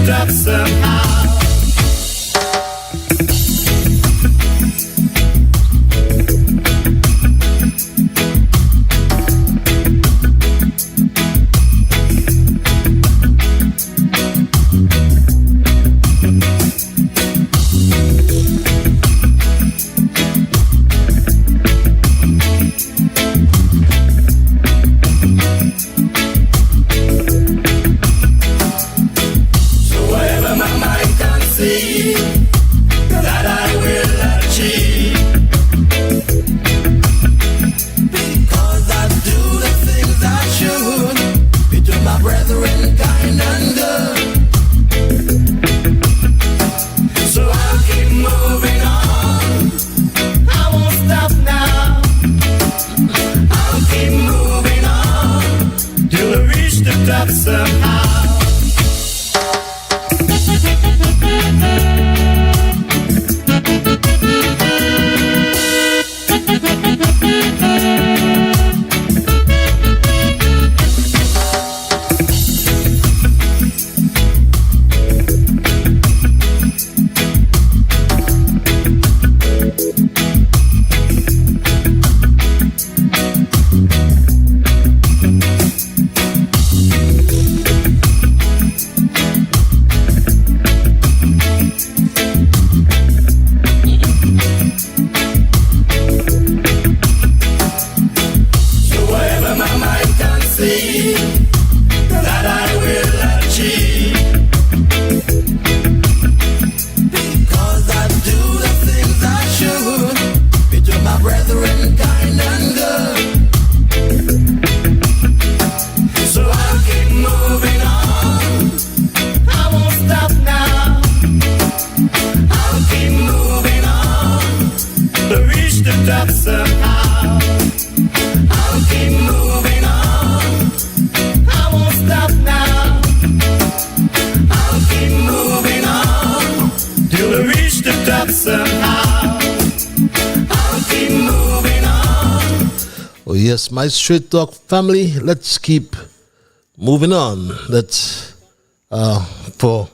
it up somehow. Yes, my Straight Talk family, let's keep moving on. Let's, for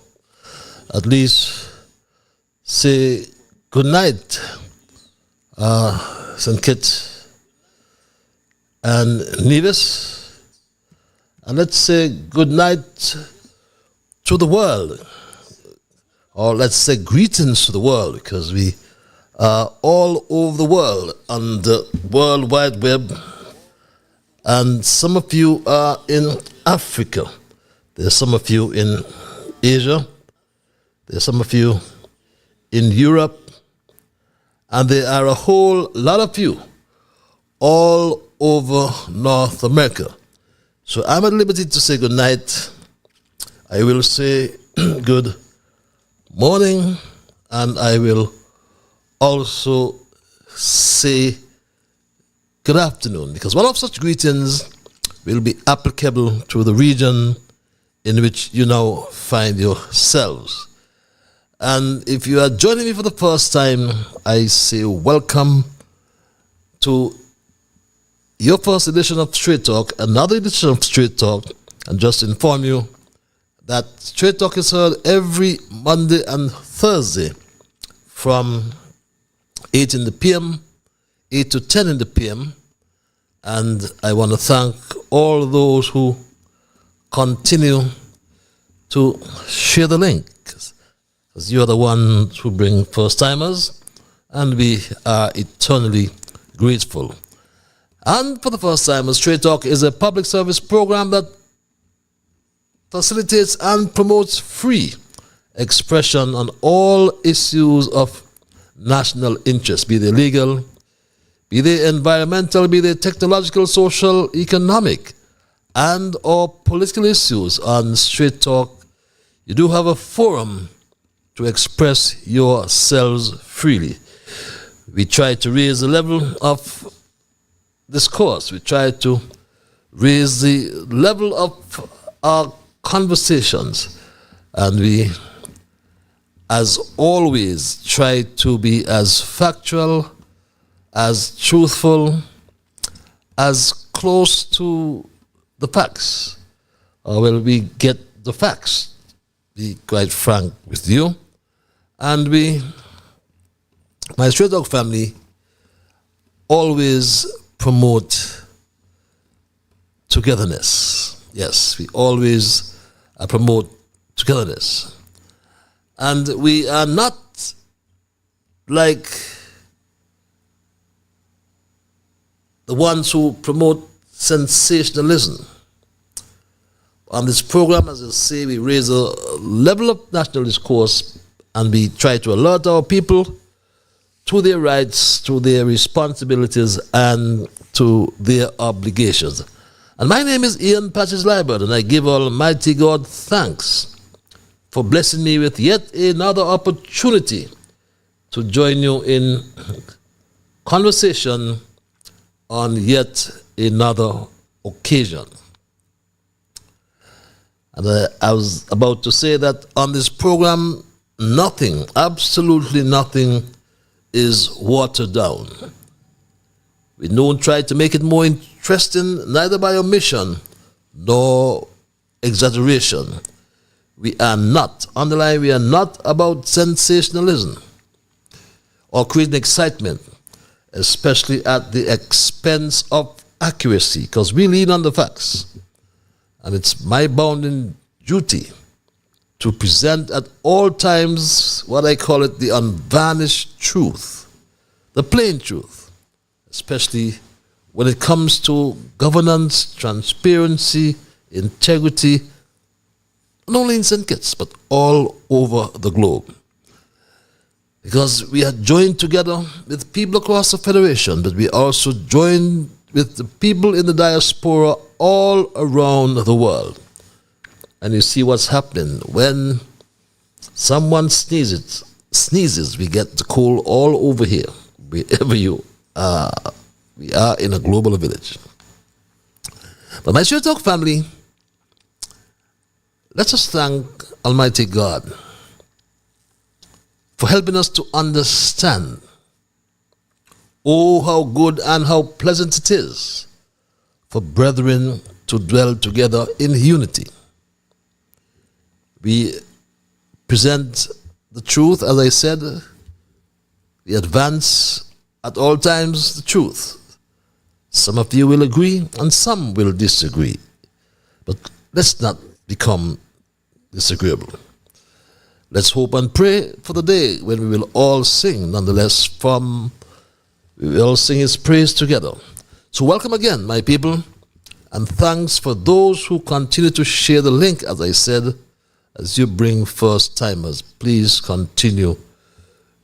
at least say good night, St. Kitts and Nevis, and let's say good night to the world, or let's say greetings to the world, because we are all over the world on the World Wide Web. And some of you are in Africa. There's some of you in Asia. There's some of you in Europe. And there are a whole lot of you all over North America. So I'm at liberty to say good night. I will say good morning, and I will also say good afternoon, because one of such greetings will be applicable to the region in which you now find yourselves. And if you are joining me for the first time, I say welcome to your first edition of Straight Talk, another edition of Straight Talk, and just inform you that Straight Talk is heard every Monday and Thursday from 8 in the p.m., 8 to 10 in the p.m., and I want to thank all those who continue to share the link, because you are the ones who bring first-timers, and we are eternally grateful. And for the first time, Straight Talk is a public service program that facilitates and promotes free expression on all issues of national interest, be they legal, be they environmental, be they technological, social, economic, and or political issues. On Straight Talk, you do have a forum to express yourselves freely. We try to raise the level of discourse. We try to raise the level of our conversations. And we, as always, try to be as factual, as truthful, as close to the facts. Or will we get the facts be quite frank with you. And my Straight Talk family, always promote togetherness. Yes, we always promote togetherness. And we are not like the ones who promote sensationalism. On this program, as I say, we raise a level of national discourse and we try to alert our people to their rights, to their responsibilities, and to their obligations. And my name is Ian Patches Liebert, and I give Almighty God thanks for blessing me with yet another opportunity to join you in conversation on yet another occasion. And I was about to say that on this program, nothing, absolutely nothing, is watered down. We don't try to make it more interesting, neither by omission nor exaggeration. We are not, underline, we are not about sensationalism or creating excitement, especially at the expense of accuracy, because we lean on the facts. And it's my bounden duty to present at all times what I call it the unvarnished truth, the plain truth, especially when it comes to governance, transparency, integrity, not only in St. Kitts, but all over the globe. Because we are joined together with people across the Federation, but we also join with the people in the diaspora all around the world. And you see what's happening. When someone sneezes, we get the cold all over here, wherever you are. We are in a global village. But my Straight Talk family, let us thank Almighty God for helping us to understand, oh, how good and how pleasant it is for brethren to dwell together in unity. We present the truth, as I said. We advance at all times the truth. Some of you will agree and some will disagree. But let's not become disagreeable. Let's hope and pray for the day when we will all sing, nonetheless, we will all sing His praise together. So welcome again, my people, and thanks for those who continue to share the link, as I said. As you bring first-timers, please continue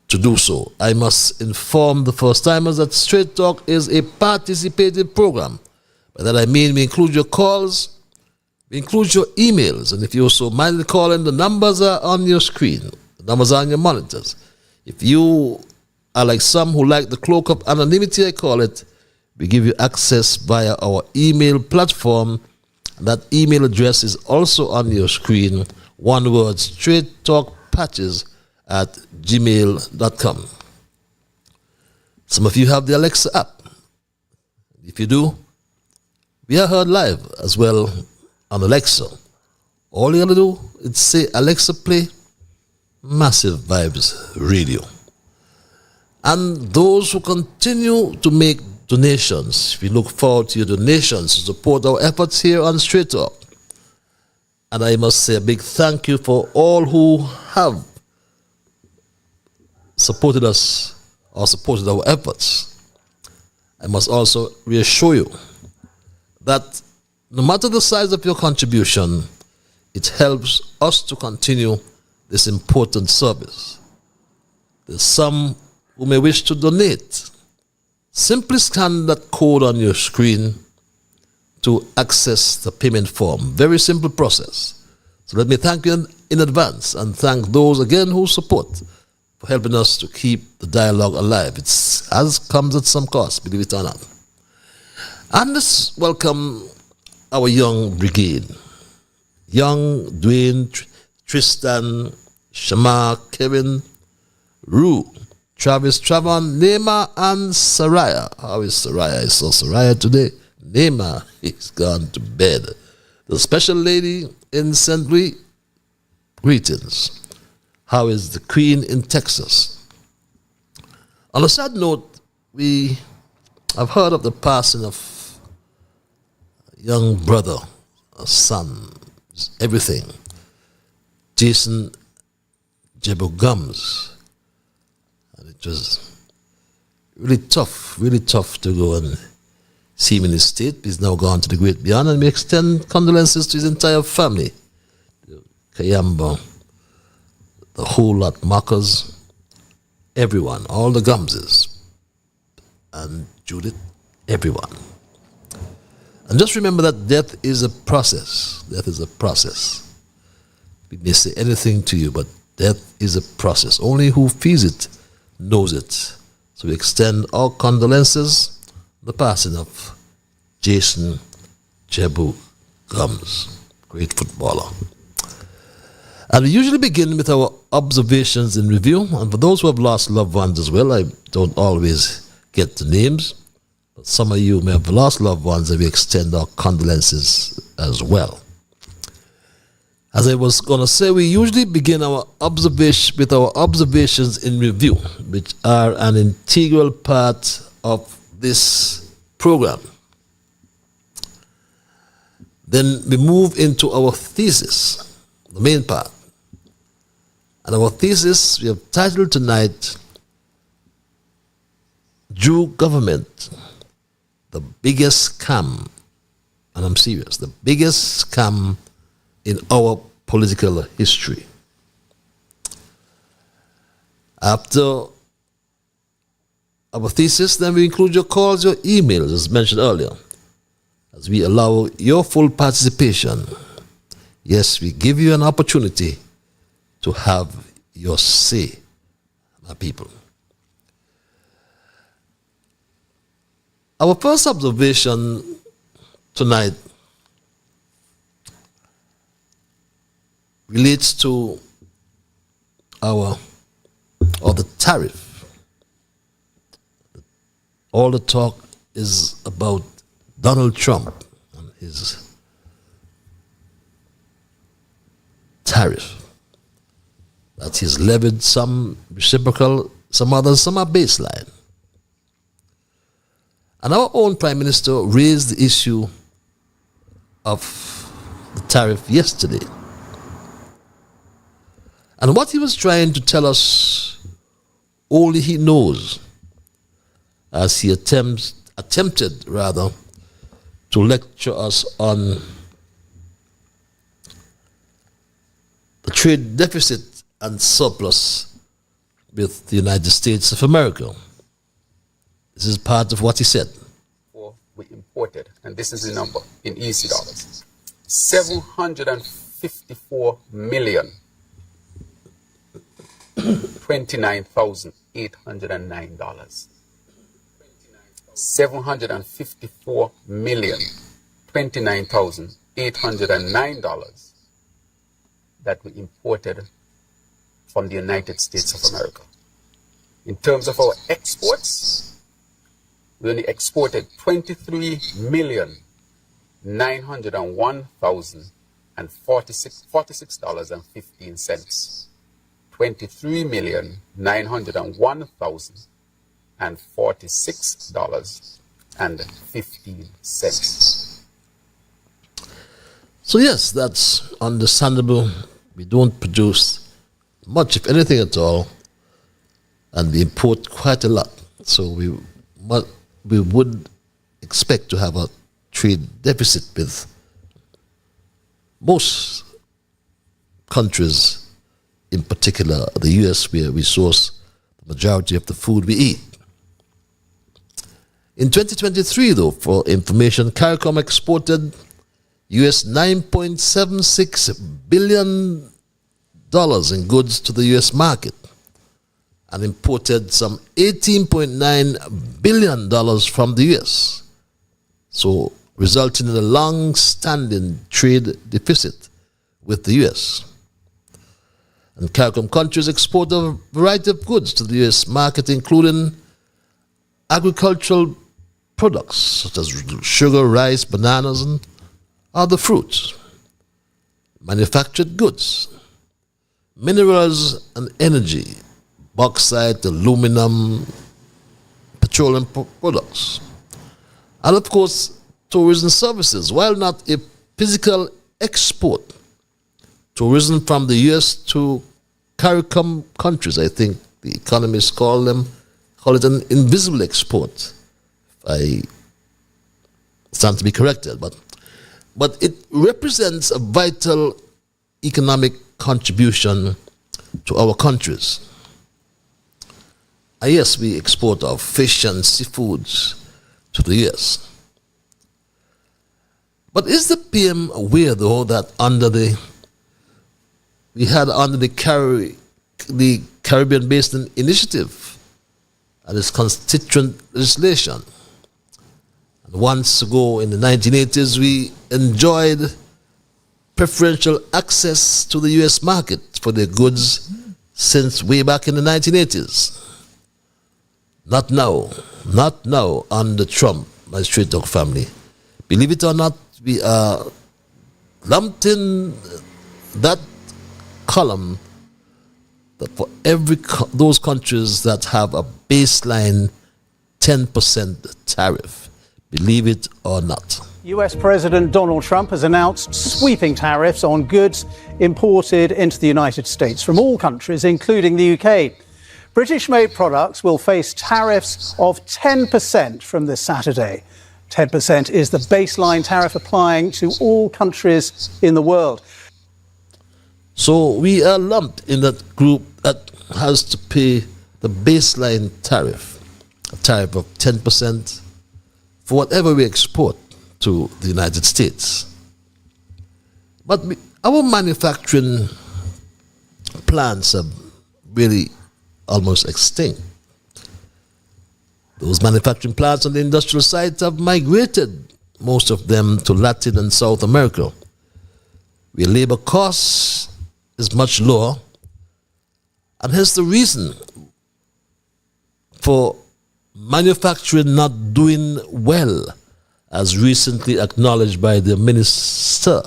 to do so. I must inform the first-timers that Straight Talk is a participative program. By that I mean we include your calls, we include your emails, and if you're so minded to call in, the numbers are on your screen. The numbers are on your monitors. If you are like some who like the cloak of anonymity, I call it, we give you access via our email platform. That email address is also on your screen. One word, straighttalkpatches@gmail.com. Some of you have the Alexa app. If you do, we are heard live as well on Alexa. All you gotta do is say, Alexa, play Massive Vibes Radio. And those who continue to make donations, we look forward to your donations to support our efforts here on Straight Talk. And I must say a big thank you for all who have supported us or supported our efforts. I must also reassure you that no matter the size of your contribution, it helps us to continue this important service. There's some who may wish to donate. Simply scan that code on your screen to access the payment form. Very simple process. So let me thank you in advance and thank those again who support for helping us to keep the dialogue alive. It's as comes at some cost, believe it or not. And let's welcome our young brigade. Young Dwayne, Tristan, Shamar, Kevin, Rue, Travis, Travon, Nema, and Saraya. How is Saraya? I saw Saraya today. Nema, he's gone to bed. The special lady in St. Louis, Greetings. How is the Queen in Texas? On a sad note, we have heard of the passing of a young brother, a son, everything, Jason Jebu Gums. And it was really tough to go and see him in his state. He's now gone to the great beyond, and we extend condolences to his entire family. Kayamba, the whole lot, Marcus, everyone, all the Gumses, and Judith, everyone. And just remember that death is a process. Death is a process. We may say anything to you, but death is a process. Only who feels it knows it. So we extend our condolences on the passing of Jason Jebu Gums, great footballer. And we usually begin with our observations in review. And for those who have lost loved ones as well, I don't always get the names, but some of you may have lost loved ones, and we extend our condolences as well. As I was going to say, we usually begin our observation with our observations in review, which are an integral part of this program. Then we move into our thesis, the main part. And our thesis we have titled tonight, Jew Government, the biggest scam, and I'm serious, the biggest scam in our political history. After our thesis, then we include your calls, your emails, as mentioned earlier, as we allow your full participation. Yes, we give you an opportunity to have your say, my people. Our first observation tonight relates to the tariff. All the talk is about Donald Trump and his tariff. That he's levied some reciprocal, some others, some are baseline. And our own Prime Minister raised the issue of the tariff yesterday. And what he was trying to tell us, only he knows, as he attempted to lecture us on the trade deficit and surplus with the United States of America. This is part of what he said. We imported, and this is the number in EC dollars, $754 million, $29,809. $754 million, $29,809 that we imported from the United States of America. In terms of our exports, we only exported $23,901,046.15. $23,901,046.15. So yes, that's understandable. We don't produce much, if anything at all, and we import quite a lot. So we would expect to have a trade deficit with most countries, in particular the US, where we source the majority of the food we eat. In 2023, though, for information, CARICOM exported US $9.76 billion in goods to the US market and imported some $18.9 billion from the US, so resulting in a long-standing trade deficit with the US. And CARICOM countries export a variety of goods to the US market, including agricultural products such as sugar, rice, bananas, and other fruits, manufactured goods, minerals and energy, bauxite, aluminum, petroleum products. And of course, tourism services. While not a physical export, tourism from the US to CARICOM countries, I think the economists call it an invisible export. I stand to be corrected, but it represents a vital economic contribution to our countries. Yes, we export our fish and seafoods to the US. But is the PM aware, though, that under the Caribbean Basin Initiative and its constituent legislation, and once ago in the 1980s, we enjoyed preferential access to the US market for their goods since way back in the 1980s. Not now under Trump, my straight dog family. Believe it or not, we are lumped in that column that for those countries that have a baseline 10% tariff. Believe it or not. US President Donald Trump has announced sweeping tariffs on goods imported into the United States from all countries, including the UK. British-made products will face tariffs of 10% from this Saturday. 10% is the baseline tariff applying to all countries in the world. So we are lumped in that group that has to pay the baseline tariff, a tariff of 10% for whatever we export to the United States. But our manufacturing plants are really almost extinct. Those manufacturing plants on the industrial sites have migrated, most of them, to Latin and South America, where labor costs is much lower, and hence the reason for manufacturing not doing well, as recently acknowledged by the Minister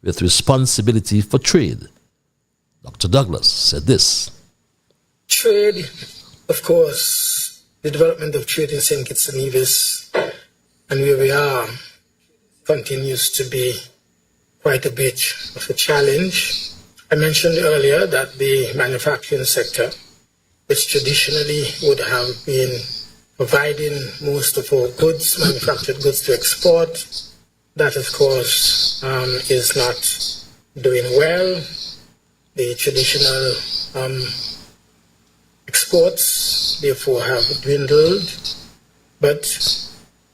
with responsibility for trade. Dr. Douglas said this. Trade, of course, the development of trade in St. Kitts and Nevis and where we are continues to be quite a bit of a challenge. I mentioned earlier that the manufacturing sector, which traditionally would have been providing most of our goods, manufactured goods to export, that of course is not doing well. The traditional exports therefore have dwindled, but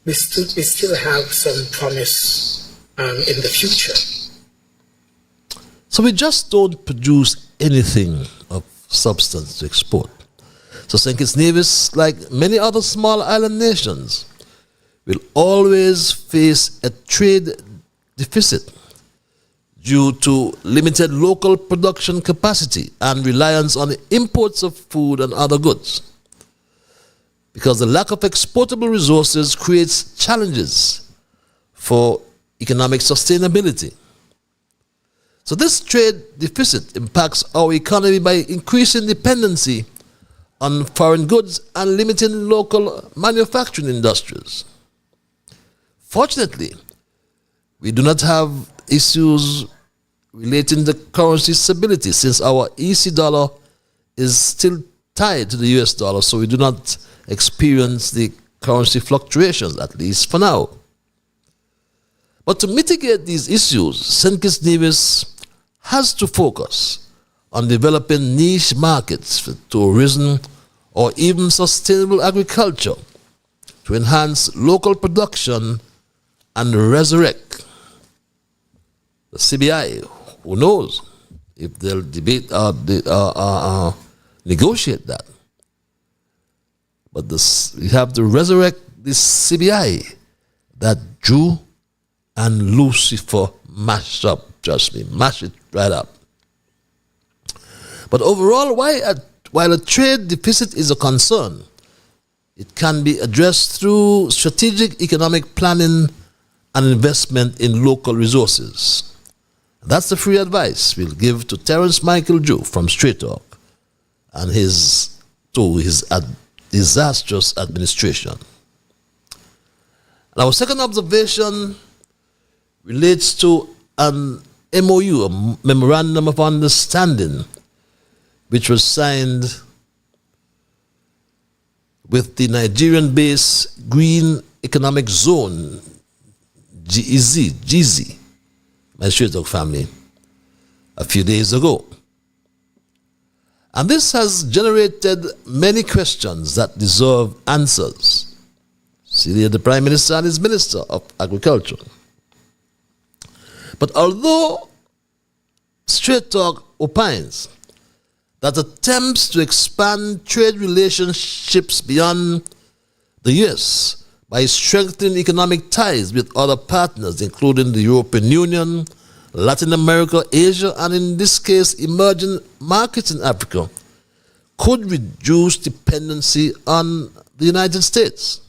we still have some promise in the future. So we just don't produce anything of substance to export. So St. Kitts Nevis, like many other small island nations, will always face a trade deficit due to limited local production capacity and reliance on the imports of food and other goods. Because the lack of exportable resources creates challenges for economic sustainability. So this trade deficit impacts our economy by increasing dependency on foreign goods and limiting local manufacturing industries. Fortunately, we do not have issues relating to currency stability, since our EC dollar is still tied to the US dollar, so we do not experience the currency fluctuations, at least for now. But to mitigate these issues, St. Kitts Nevis has to focus on developing niche markets for tourism or even sustainable agriculture to enhance local production and resurrect the CBI. Who knows if they'll debate or negotiate that. But we have to resurrect this CBI that Drew and Lucifer mashed up. Trust me, mash it right up. But overall, while a trade deficit is a concern, it can be addressed through strategic economic planning and investment in local resources. That's the free advice we'll give to Terence Michael Jew from Straight Talk and his disastrous administration. And our second observation relates to an MOU, a Memorandum of Understanding, which was signed with the Nigerian-based Green Economic Zone, GZ, my Straight Talk family, a few days ago. And this has generated many questions that deserve answers. See there, the Prime Minister and his Minister of Agriculture. But although Straight Talk opines that attempts to expand trade relationships beyond the U.S. by strengthening economic ties with other partners, including the European Union, Latin America, Asia, and in this case, emerging markets in Africa, could reduce dependency on the United States.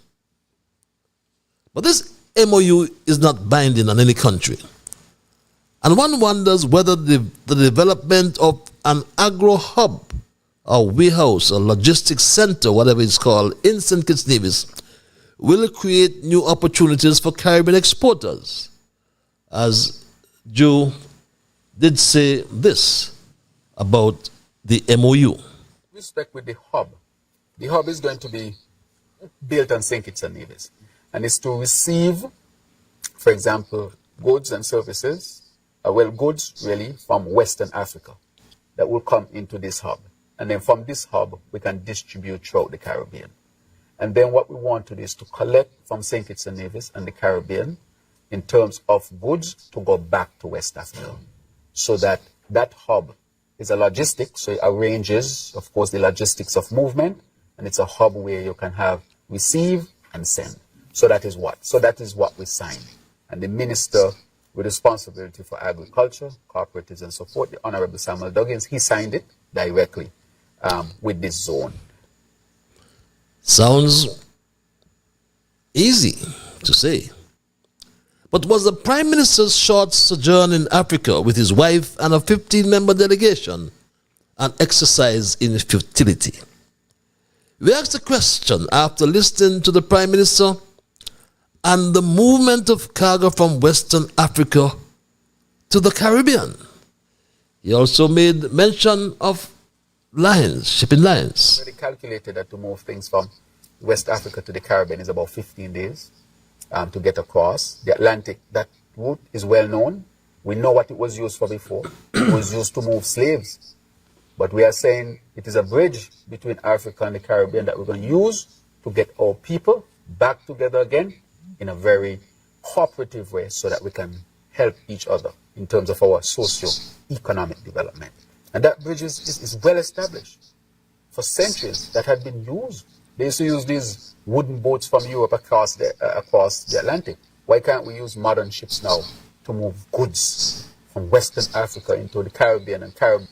But this MOU is not binding on any country. And one wonders whether the development of an agro-hub or warehouse or logistics center, whatever it's called, in St. Kitts Nevis, will create new opportunities for Caribbean exporters. As Joe did say this about the MOU. Respect with the hub is going to be built on St. Kitts and Nevis, and it's to receive, for example, goods and services, goods really from Western Africa that will come into this hub. And then from this hub, we can distribute throughout the Caribbean. And then what we want to do is to collect from St. Kitts and Nevis and the Caribbean in terms of goods to go back to West Africa. So that hub is a logistic, so it arranges, of course, the logistics of movement, and it's a hub where you can have receive and send. So that is what we signed. And the Minister with responsibility for agriculture, cooperatives and support, the Honorable Samuel Duggins, he signed it directly with this zone. Sounds easy to say. But was the Prime Minister's short sojourn in Africa with his wife and a 15-member delegation an exercise in futility? We asked the question after listening to the Prime Minister and the movement of cargo from Western Africa to the Caribbean. He also made mention of shipping lines. Already calculated that to move things from West Africa to the Caribbean is about 15 days to get across. The Atlantic, that route is well known. We know what it was used for before. It was used to move slaves. But we are saying it is a bridge between Africa and the Caribbean that we're going to use to get our people back together again in a very cooperative way so that we can help each other in terms of our socio-economic development. And that bridge is well established for centuries. That had been used. They used to use these wooden boats from Europe across the Atlantic. Why can't we use modern ships now to move goods from Western Africa into the Caribbean and Caribbean?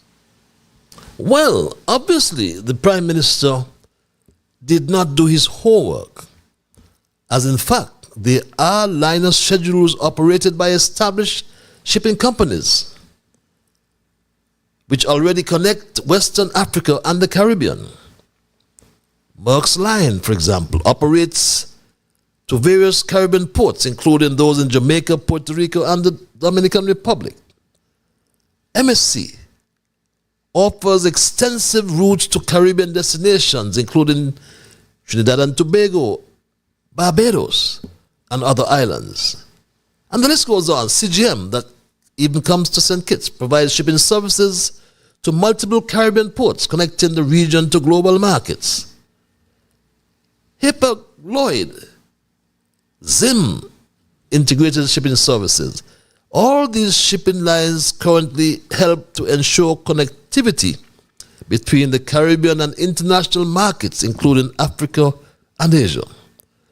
Well, obviously, the Prime Minister did not do his homework, as in fact, there are liner schedules operated by established shipping companies which already connect Western Africa and the Caribbean. Maersk's Line, for example, operates to various Caribbean ports, including those in Jamaica, Puerto Rico, and the Dominican Republic. MSC offers extensive routes to Caribbean destinations, including Trinidad and Tobago, Barbados, and other islands. And the list goes on. CGM, that even comes to St. Kitts, provides shipping services to multiple Caribbean ports, connecting the region to global markets. Lloyd, Zim, integrated shipping services. All these shipping lines currently help to ensure connectivity between the Caribbean and international markets, including Africa and Asia,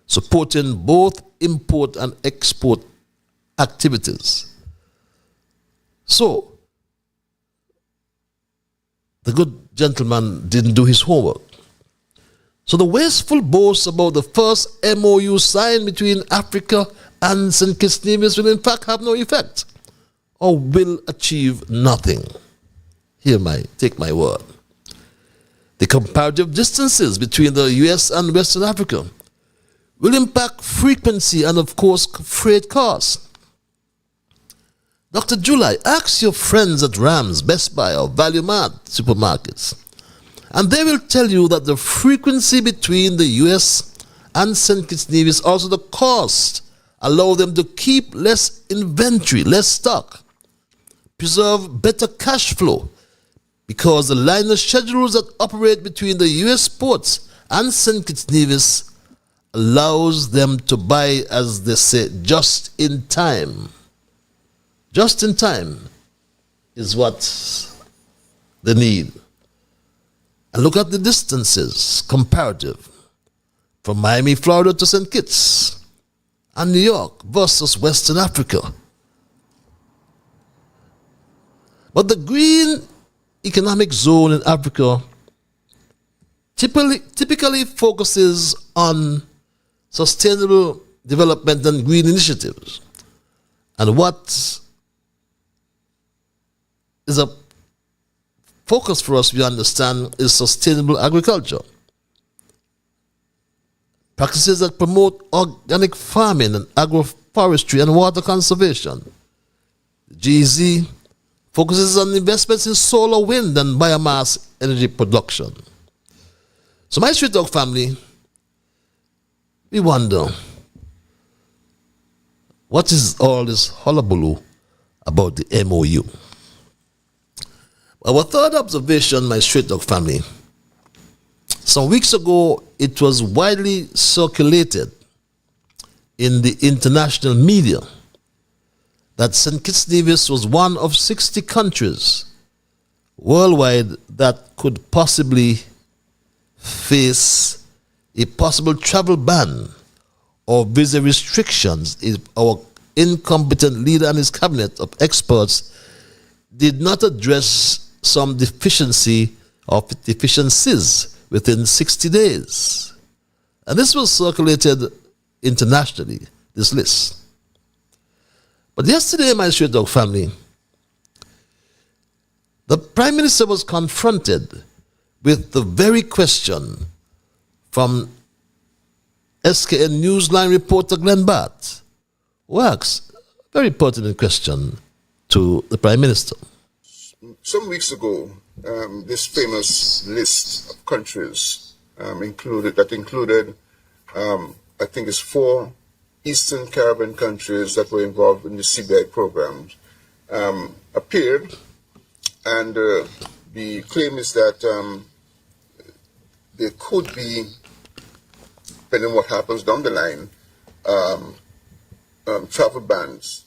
supporting both import and export activities. So, the good gentleman didn't do his homework. So the wasteful boast about the first MOU signed between Africa and St. Kitts Nevis will in fact have no effect or will achieve nothing. Take my word. The comparative distances between the US and Western Africa will impact frequency and, of course, freight costs. Dr. July, ask your friends at Rams, Best Buy, or Value Mart supermarkets, and they will tell you that the frequency between the US and St. Kitts Nevis, also the cost, allow them to keep less inventory, less stock, preserve better cash flow, because the liner schedules that operate between the US ports and St. Kitts Nevis allows them to buy, as they say, just in time. Just in time is what they need. And look at the distances, comparative, from Miami, Florida to St. Kitts and New York versus Western Africa. But the green economic zone in Africa typically focuses on sustainable development and green initiatives. And what is a focus for us, we understand, is sustainable agriculture. Practices that promote organic farming and agroforestry and water conservation. GZ focuses on investments in solar, wind, and biomass energy production. So my Street Talk family, we wonder, what is all this hullabaloo about the MOU? Our third observation, my Street Talk family, some weeks ago it was widely circulated in the international media that St. Kitts Nevis was one of 60 countries worldwide that could possibly face a possible travel ban or visa restrictions if our incompetent leader and his cabinet of experts did not address some deficiencies within 60 days. And this was circulated internationally, this list. But yesterday, my Street Dog family, the Prime Minister was confronted with the very question from SKN Newsline reporter Glenn Barth, who asks a very pertinent question to the Prime Minister. Some weeks ago, this famous list of countries included, I think it's 4 Eastern Caribbean countries that were involved in the CBI programs, appeared, and the claim is that there could be, depending on what happens down the line, travel bans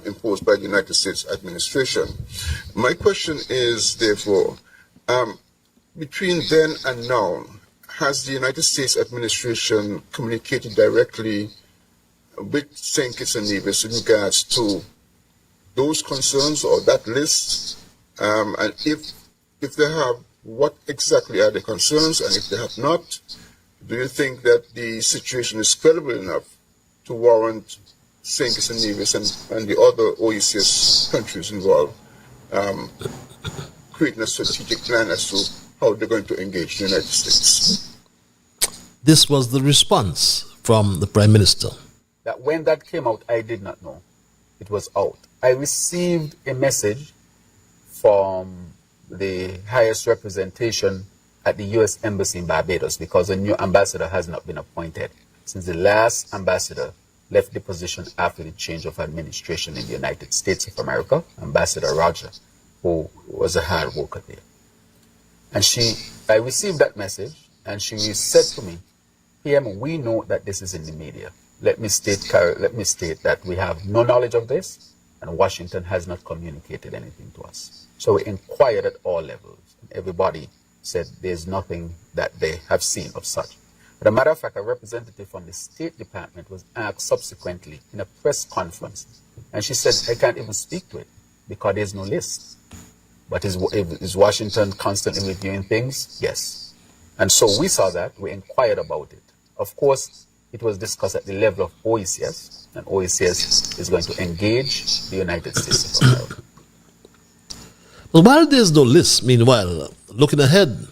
imposed by the United States administration. My question is, therefore, between then and now, has the United States administration communicated directly with St. Kitts and Nevis in regards to those concerns or that list? And if they have, what exactly are the concerns? And if they have not, do you think that the situation is credible enough to warrant St. Kitts and Nevis and the other OECS countries involved creating a strategic plan as to how they're going to engage the United States? This was the response from the Prime Minister. That when that came out, I did not know it was out. I received a message from the highest representation at the U.S. Embassy in Barbados, because a new ambassador has not been appointed since the last ambassador left the position after the change of administration in the United States of America, Ambassador Roger, who was a hard worker there. And I received that message, and she said to me, PM, we know that this is in the media. Let me state that we have no knowledge of this, and Washington has not communicated anything to us. So we inquired at all levels. Everybody said there's nothing that they have seen of such. But a matter of fact, a representative from the State Department was asked subsequently in a press conference, and she said, I can't even speak to it because there's no list. But is Washington constantly reviewing things? Yes. And so we saw that, we inquired about it. Of course, it was discussed at the level of OECS, and OACS is going to engage the United States of America. But while there's no list, meanwhile, looking ahead,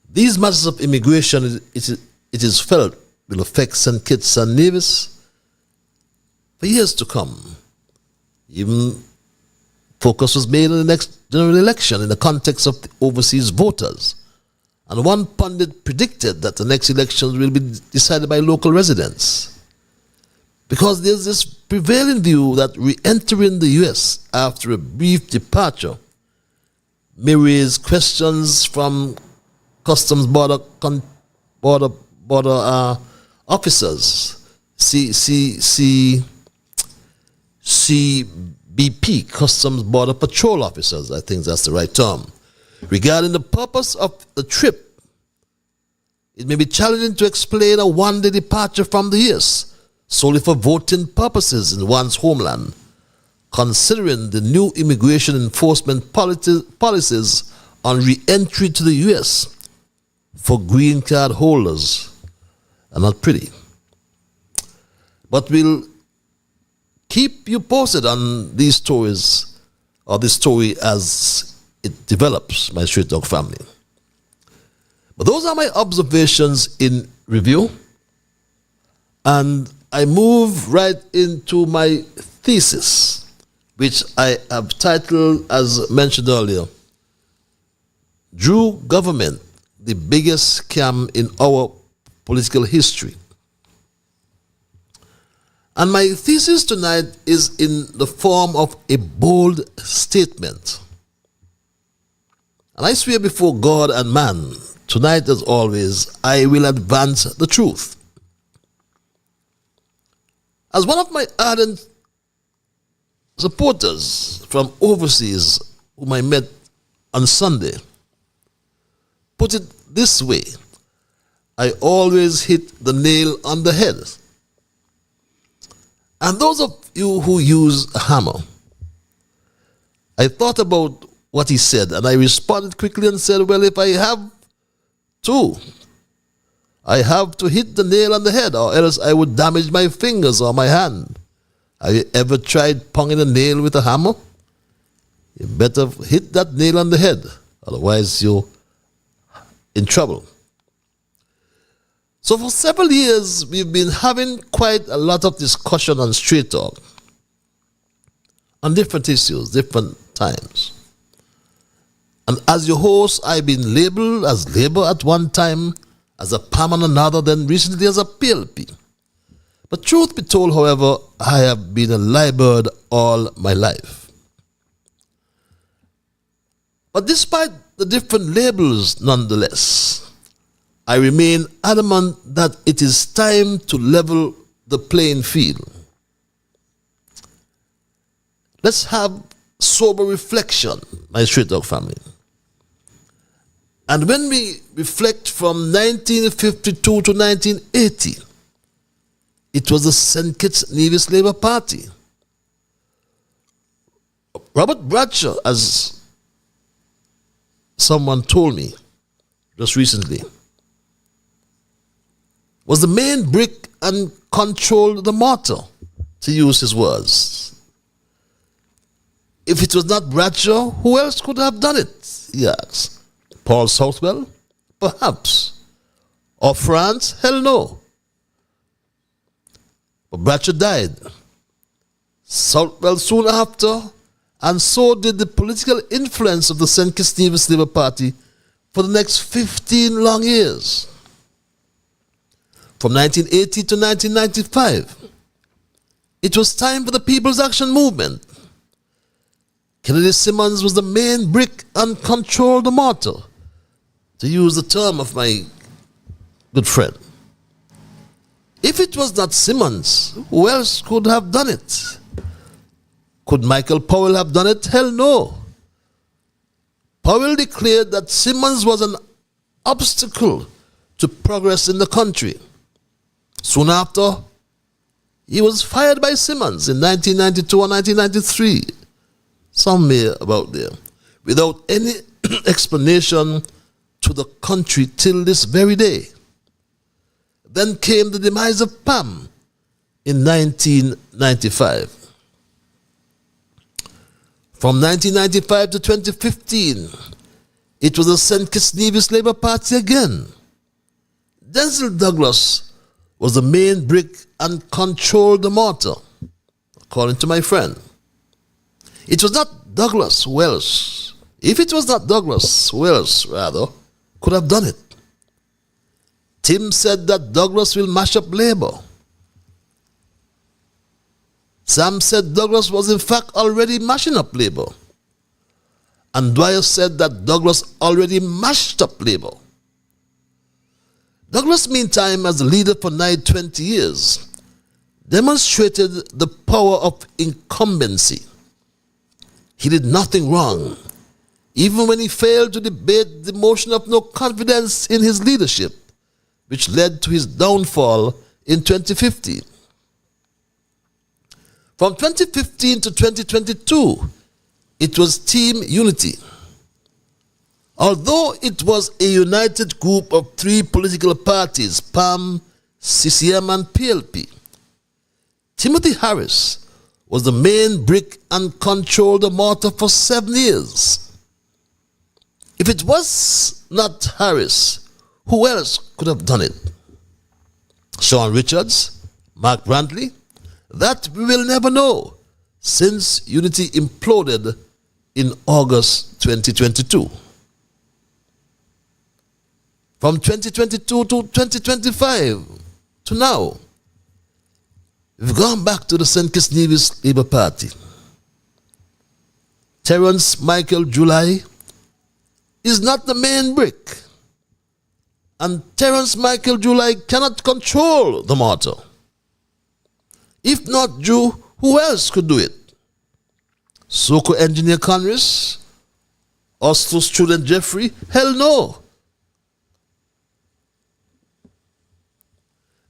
these matters of immigration, it is felt, will affect St. Kitts and Nevis for years to come. Even focus was made on the next general election in the context of the overseas voters. And one pundit predicted that the next elections will be decided by local residents. Because there's this prevailing view that re-entering the U.S. after a brief departure may raise questions from customs border officers, CBP, Customs Border Patrol Officers, I think that's the right term. Regarding the purpose of the trip, it may be challenging to explain a one-day departure from the U.S. solely for voting purposes in one's homeland, considering the new immigration enforcement policies on re-entry to the U.S. for green card holders are not pretty. But we'll keep you posted on these stories, or this story as it develops, my Street Dog family. But those are my observations in review, and I move right into my thesis, which I have titled, as mentioned earlier, Drew Government, the biggest scam in our political history. And my thesis tonight is in the form of a bold statement. And I swear before God and man, tonight as always, I will advance the truth. As one of my ardent supporters from overseas, whom I met on Sunday, put it this way, I always hit the nail on the head. And those of you who use a hammer, I thought about what he said, and I responded quickly and said, well, if I have to hit the nail on the head, or else I would damage my fingers or my hand. Have you ever tried pounding a nail with a hammer? You better hit that nail on the head, otherwise you're in trouble. So for several years, we've been having quite a lot of discussion on Straight Talk on different issues, different times. And as your host, I've been labeled as Labour at one time, as a PAM on another, then recently as a PLP. But truth be told, however, I have been a Libird all my life. But despite the different labels, nonetheless, I remain adamant that it is time to level the playing field. Let's have sober reflection, my Straight Dog family. And when we reflect from 1952 to 1980, it was the St. Kitts Nevis Labour Party. Robert Bradshaw, as someone told me just recently, was the main brick and controlled the mortar, to use his words. If it was not Bradshaw, who else could have done it? He asked. Paul Southwell? Perhaps. Or France? Hell no. But Bradshaw died. Southwell soon after, and so did the political influence of the St. Kitts Nevis Labour Party for the next 15 long years. From 1980 to 1995, it was time for the People's Action Movement. Kennedy Simmons was the main brick and controlled the mortar, to use the term of my good friend. If it was not Simmons, who else could have done it? Could Michael Powell have done it? Hell no. Powell declared that Simmons was an obstacle to progress in the country. Soon after, he was fired by Simmons in 1992 or 1993, somewhere about there, without any explanation to the country till this very day. then came the demise of PAM in 1995. From 1995 to 2015, it was the St. Kitts Nevis Labour Party again. Denzel Douglas was the main brick and controlled the mortar, according to my friend. It was not Douglas who else, if it was not Douglas, who else, rather, could have done it? Tim said that Douglas will mash up Labour. Sam said Douglas was in fact already mashing up Labour. And Dwyer said that Douglas already mashed up Labour. Douglas, meantime, as the leader for nigh 20 years, demonstrated the power of incumbency. He did nothing wrong, even when he failed to debate the motion of no confidence in his leadership, which led to his downfall in 2015. From 2015 to 2022, it was Team Unity. Although it was a united group of three political parties, PAM, CCM, and PLP, Timothy Harris was the main brick and controlled the mortar for 7 years. If it was not Harris, who else could have done it? Sean Richards, Mark Brantley? That we will never know, since Unity imploded in August 2022. From 2022 to 2025 to now, we've gone back to the St. Kitts Nevis Labour Party. Terence Michael July is not the main brick, and Terence Michael July cannot control the mortar. If not Jew, who else could do it? Soko engineer Conris? Oslo student Jeffrey? Hell no.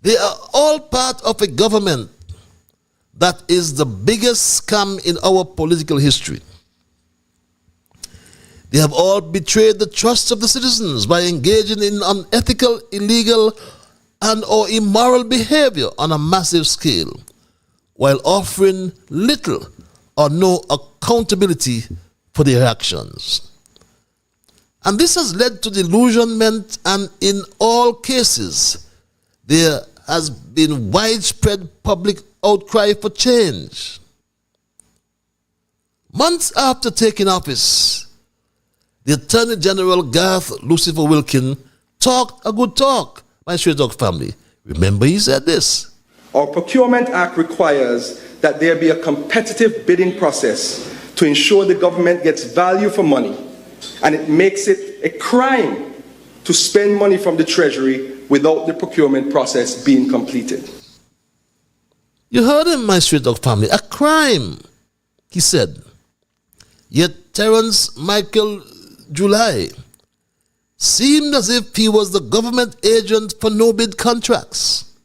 They are all part of a government that is the biggest scam in our political history. They have all betrayed the trust of the citizens by engaging in unethical, illegal, and or immoral behavior on a massive scale, while offering little or no accountability for their actions. And this has led to delusionment, and in all cases, there has been widespread public outcry for change. Months after taking office, the Attorney General Garth Lucifer Wilkin talked a good talk, my Straight Dog family. Remember, he said this: our Procurement Act requires that there be a competitive bidding process to ensure the government gets value for money, and it makes it a crime to spend money from the Treasury without the procurement process being completed. You heard him, my Straight Dog family. A crime, he said. Yet Terence Michael July seemed as if he was the government agent for no-bid contracts.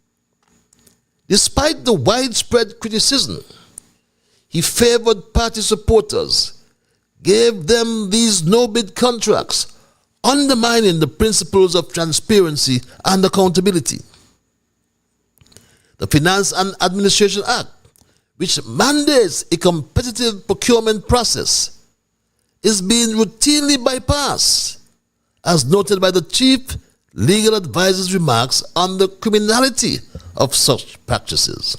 Despite the widespread criticism, he favored party supporters, gave them these no-bid contracts, undermining the principles of transparency and accountability. The Finance and Administration Act, which mandates a competitive procurement process, is being routinely bypassed, as noted by the Chief Legal Advisor's remarks on the criminality of such practices.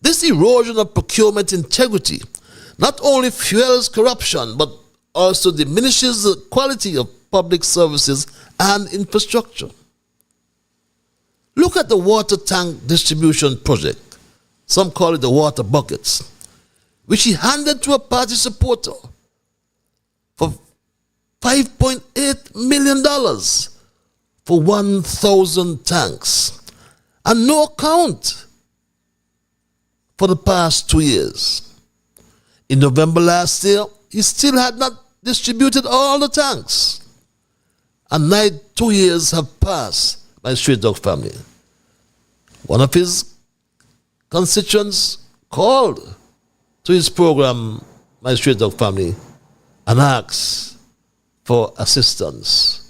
This erosion of procurement integrity not only fuels corruption, but also diminishes the quality of public services and infrastructure. Look at the water tank distribution project, some call it the water buckets, which he handed to a party supporter for $5.8 million for 1,000 tanks, and no account for the past 2 years. In November last year, he still had not distributed all the tanks. And now 2 years have passed, my Straight Dog family. One of his constituents called to his program, my Straight Dog family, and asked for assistance.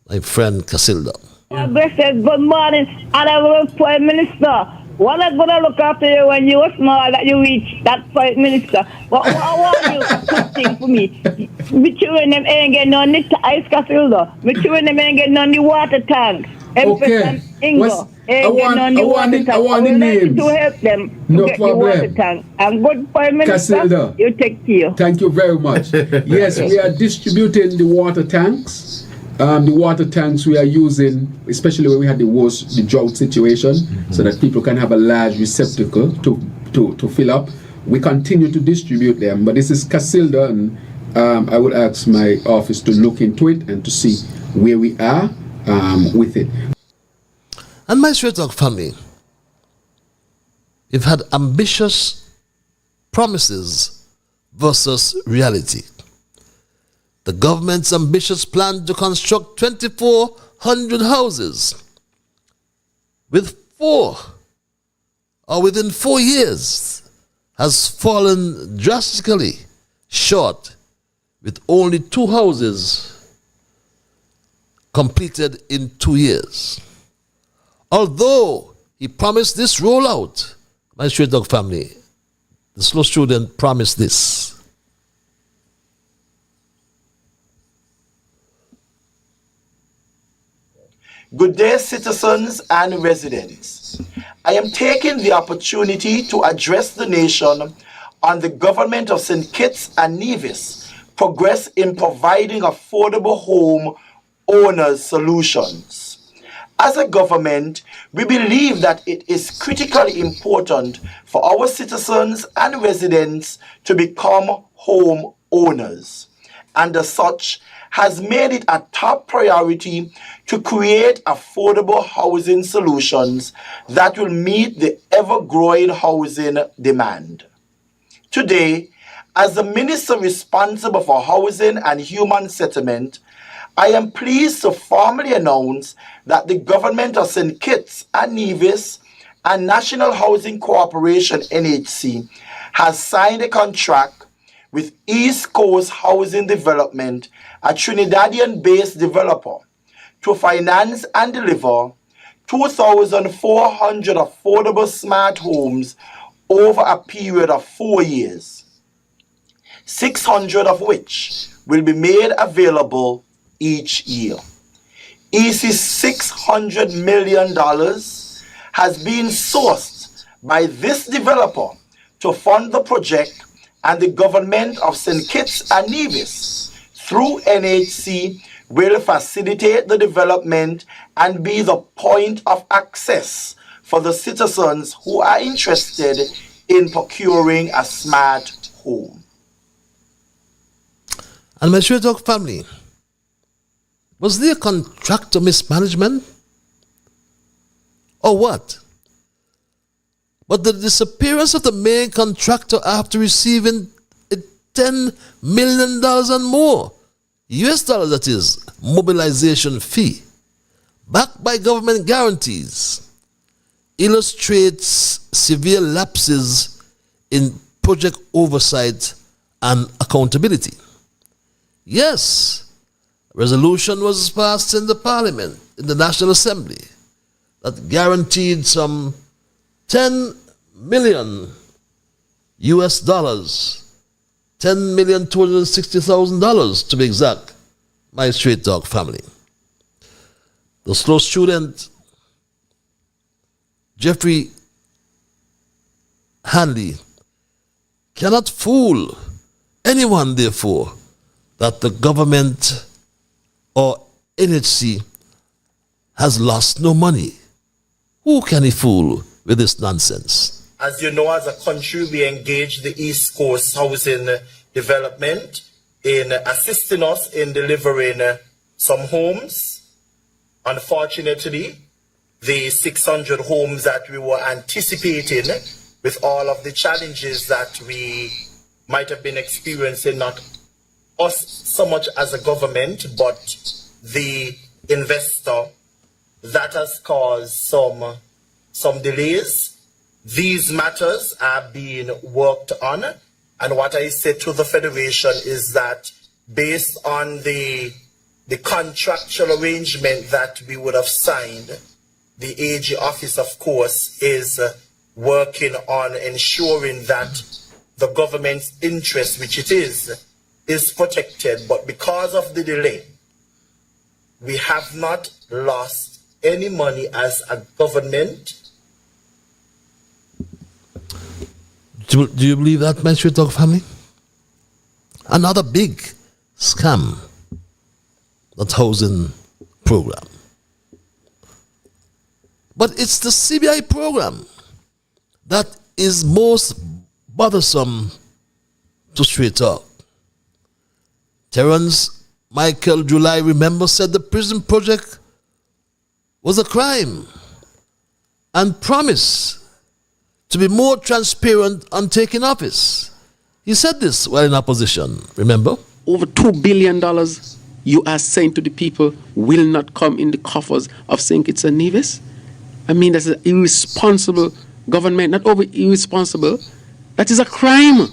My friend Casilda. Blessed good morning, Honorable Prime Minister. What I'm gonna look after you when you were small that you reach that Prime Minister. But what I want you to think for me, my children them ain't getting on the ice castle though. My children them ain't getting on the water tank. Okay. I want the names. To help them to No get the water problem. tank. And good Prime Minister, Casilda. you take care. Thank you very much. Yes, we are distributing the water tanks. The water tanks we are using, especially when we had the drought situation, so that people can have a large receptacle to fill up. We continue to distribute them, but this is Casilda, and I would ask my office to look into it and to see where we are with it. And my Straight Talk family, you've had ambitious promises versus reality. The government's ambitious plan to construct 2,400 houses within 4 years has fallen drastically short, with only 2 houses completed in 2 years. Although he promised this rollout, my Straight Dog family, the slow student promised this. Good day, citizens and residents. I am taking the opportunity to address the nation on the government of St. Kitts and Nevis' progress in providing affordable home owners solutions. As a government, we believe that it is critically important for our citizens and residents to become home owners, and as such, has made it a top priority to create affordable housing solutions that will meet the ever-growing housing demand. Today, as the Minister responsible for housing and human settlement, I am pleased to formally announce that the government of St. Kitts and Nevis and National Housing Corporation NHC has signed a contract with East Coast Housing Development, a Trinidadian-based developer, to finance and deliver 2,400 affordable smart homes over a period of 4 years, 600 of which will be made available each year. EC's $600 million has been sourced by this developer to fund the project, and the government of St. Kitts and Nevis, through NHC, will facilitate the development and be the point of access for the citizens who are interested in procuring a smart home. And my Straight Talk family, was there contractor mismanagement? Or what? But the disappearance of the main contractor after receiving $10 million and more, US dollars that is, mobilization fee, backed by government guarantees, illustrates severe lapses in project oversight and accountability. Yes, a resolution was passed in the Parliament, in the National Assembly, that guaranteed some 10 million US dollars, $10,260,000 to be exact, my Straight Dog family. The slow student, Jeffrey Hanley, cannot fool anyone, therefore, that the government or NHC has lost no money. Who can he fool with this nonsense? As you know, as a country, we engage the East Coast Housing Development in assisting us in delivering some homes. Unfortunately, the 600 homes that we were anticipating, with all of the challenges that we might have been experiencing, not us so much as a government, but the investor, that has caused some delays. These matters are being worked on, and what I said to the Federation is that based on the the contractual arrangement that we would have signed, the AG office, of course, is working on ensuring that the government's interest, which it is protected. But because of the delay, we have not lost any money as a government. Do you believe that, my Straight Talk family? Another big scam, that housing program. But it's the CBI program that is most bothersome to Straight Talk. Terence Michael July, remember, said the prison project was a crime and promised to be more transparent on taking office. He said this while in opposition, remember? Over $2 billion you are saying to the people will not come in the coffers of St. Kitts and Nevis? I mean, that's an irresponsible government, not over irresponsible. That is a crime.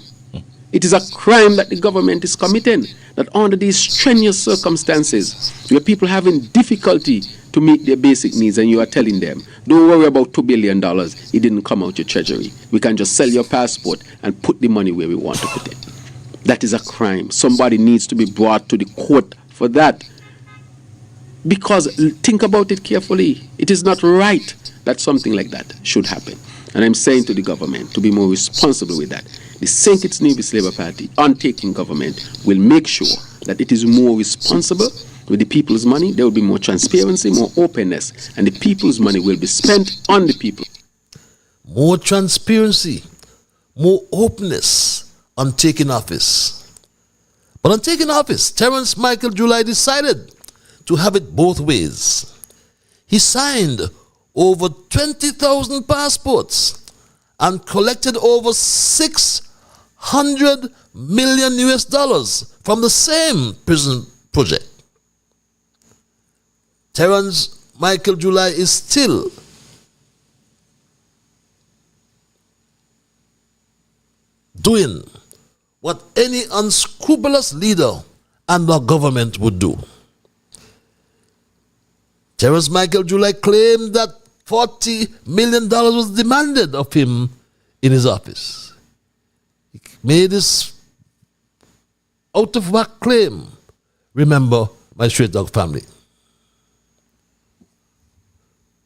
It is a crime that the government is committing, that under these strenuous circumstances, where people having difficulty to meet their basic needs, and you are telling them, don't worry about $2 billion, it didn't come out your treasury. We can just sell your passport and put the money where we want to put it. That is a crime. Somebody needs to be brought to the court for that. Because think about it carefully. It is not right that something like that should happen. And I'm saying to the government to be more responsible with that. The St. Kitts Nevis Labour Party, untaking government, will make sure that it is more responsible with the people's money. There will be more transparency, more openness, and the people's money will be spent on the people. More transparency, more openness on taking office. But on taking office, Terence Michael July decided to have it both ways. He signed over 20,000 passports and collected over $600 million from the same prison project. Terence Michael July is still doing what any unscrupulous leader and the government would do. Terence Michael July claimed that $40 million was demanded of him in his office. He made this out of whack claim. Remember, my Straight Dog family.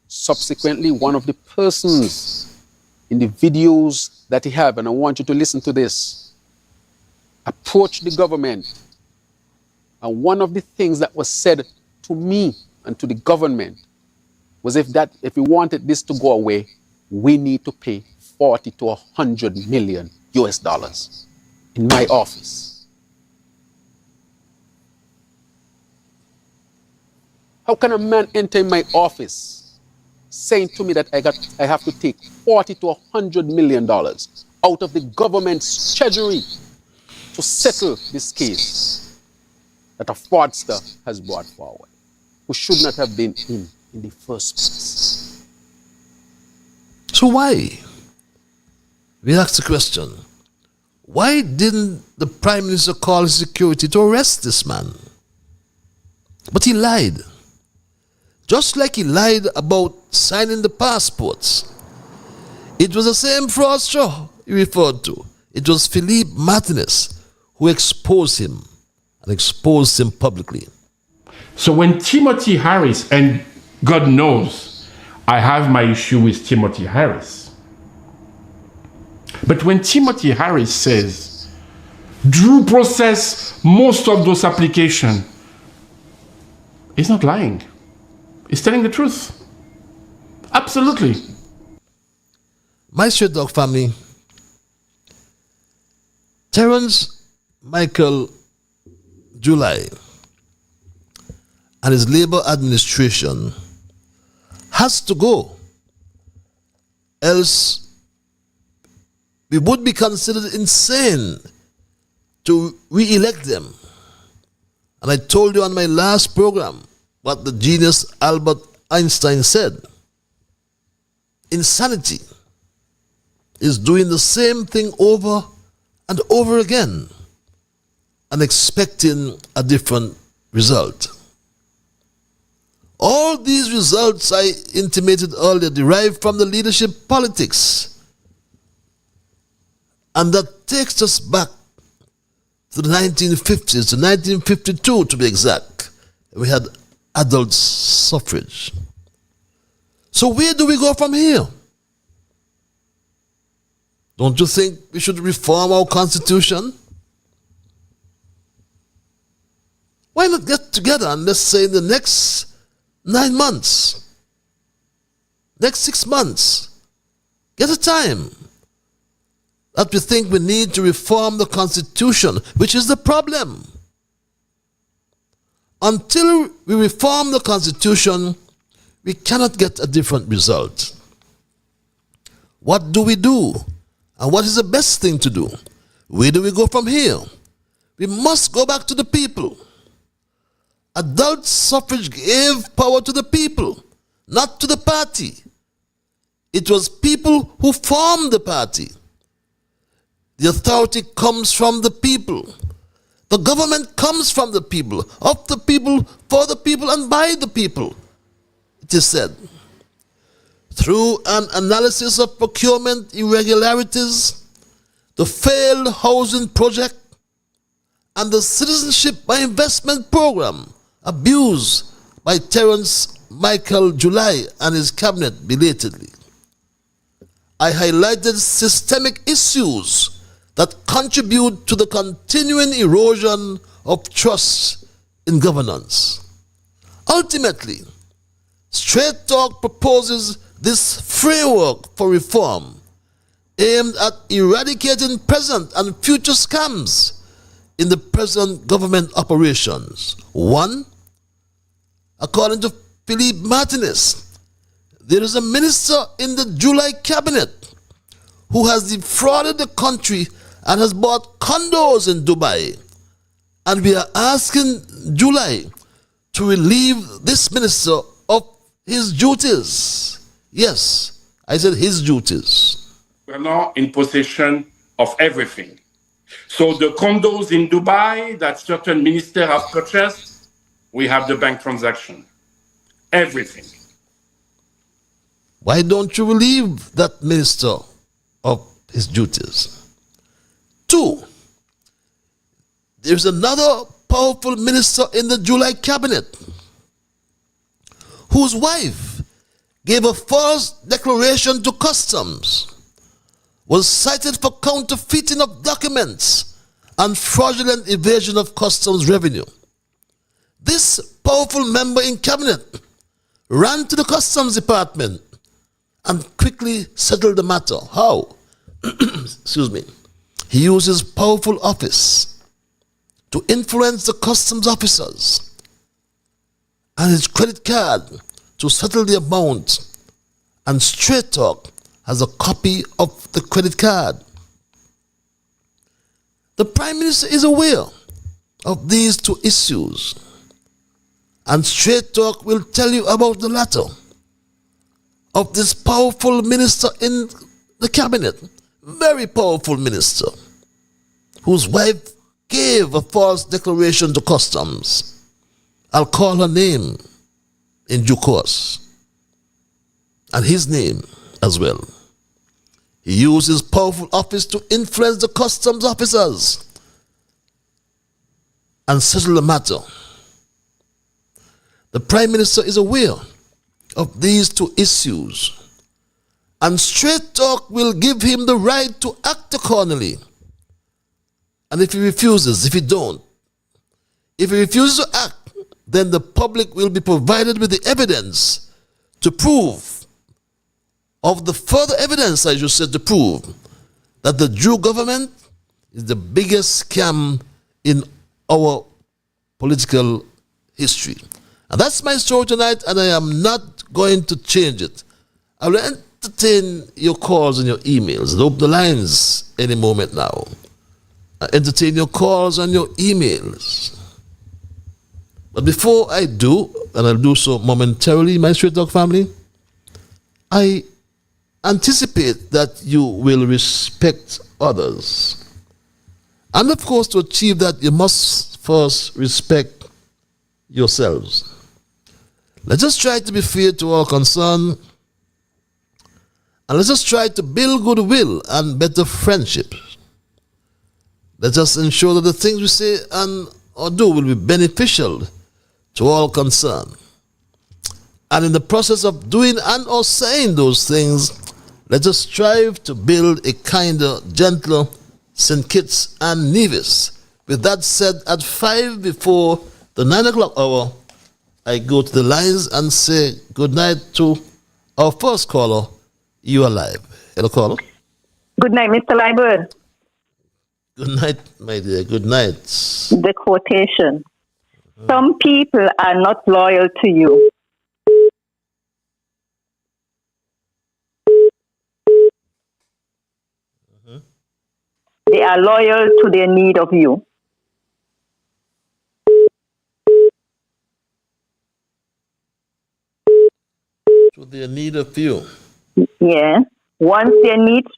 Subsequently, one of the persons in the videos that he have, and I want you to listen to this, approached the government. And one of the things that was said to me and to the government was if we wanted this to go away, we need to pay 40 to 100 million US dollars in my office. How can a man enter my office saying to me that I have to take 40 to 100 million dollars out of the government's treasury to settle this case that a fraudster has brought forward, who should not have been in the first place? So why? We ask the question, why didn't the Prime Minister call his security to arrest this man? But he lied. Just like he lied about signing the passports. It was the same fraudster he referred to. It was Philippe Martinez who exposed him, and exposed him publicly. So when Timothy Harris, and God knows I have my issue with Timothy Harris, but when Timothy Harris says, Drew process most of those applications, he's not lying. He's telling the truth. Absolutely. My Straight Dog family, Terence Michael July and his labor administration has to go. Else we would be considered insane to re-elect them. And I told you on my last program what the genius Albert Einstein said. Insanity is doing the same thing over and over again and expecting a different result. All these results I intimated earlier derive from the leadership politics. And that takes us back to the 1950s, to 1952 to be exact. We had adult suffrage. So where do we go from here? Don't you think we should reform our constitution? Why not get together and let's say in the next 9 months, next 6 months, get a time that we think we need to reform the constitution, which is the problem. Until we reform the constitution, we cannot get a different result. What do we do? And what is the best thing to do? Where do we go from here? We must go back to the people. Adult suffrage gave power to the people, not to the party. It was people who formed the party. The authority comes from the people. The government comes from the people, of the people, for the people, and by the people. It is said. Through an analysis of procurement irregularities, the failed housing project, and the citizenship by investment program abused by Terence Michael July and his cabinet belatedly, I highlighted systemic issues that contribute to the continuing erosion of trust in governance. Ultimately, Straight Talk proposes this framework for reform aimed at eradicating present and future scams in the present government operations. 1. According to Philippe Martinez, there is a minister in the July cabinet who has defrauded the country and has bought condos in Dubai. And we are asking July to relieve this minister of his duties. Yes, I said his duties. We are now in possession of everything. So the condos in Dubai that certain ministers have purchased, we have the bank transaction. Everything. Why don't you relieve that minister of his duties? 2. There's another powerful minister in the July cabinet whose wife gave a false declaration to customs, was cited for counterfeiting of documents and fraudulent evasion of customs revenue. This powerful member in cabinet ran to the customs department and quickly settled the matter. How? Excuse me. He used his powerful office to influence the customs officers and his credit card to settle the amount, and Straight Talk has a copy of the credit card. The Prime Minister is aware of these two issues, and Straight Talk will tell you about the latter, of this powerful minister in the cabinet, very powerful minister, whose wife gave a false declaration to customs. I'll call her name in due course, and his name as well. He used his powerful office to influence the customs officers and settle the matter. The Prime Minister is aware of these two issues, and Straight Talk will give him the right to act accordingly. And if he refuses, if he refuses to act, then the public will be provided with the evidence to prove, of the further evidence, I just said, to prove that the Jew government is the biggest scam in our political history. And that's my story tonight, and I am not going to change it. I will entertain your calls and your emails and open the lines any moment now. I entertain your calls and your emails. But before I do, and I'll do so momentarily, my Straight Talk family, I anticipate that you will respect others. And of course, to achieve that, you must first respect yourselves. Let us try to be fair to all concerned, and let us try to build goodwill and better friendship. Let us ensure that the things we say and or do will be beneficial to all concerned. And in the process of doing and or saying those things, let us strive to build a kinder, gentler St. Kitts and Nevis. With that said, at 5 before the 9 o'clock hour, I go to the lines and say good night to our first caller. You are live. Hello, caller. Good night, Mr. Liburn. Good night, my dear. Good night. The quotation. Some people are not loyal to you. They are loyal to their need of you. To their need of you. Yeah. Once their needs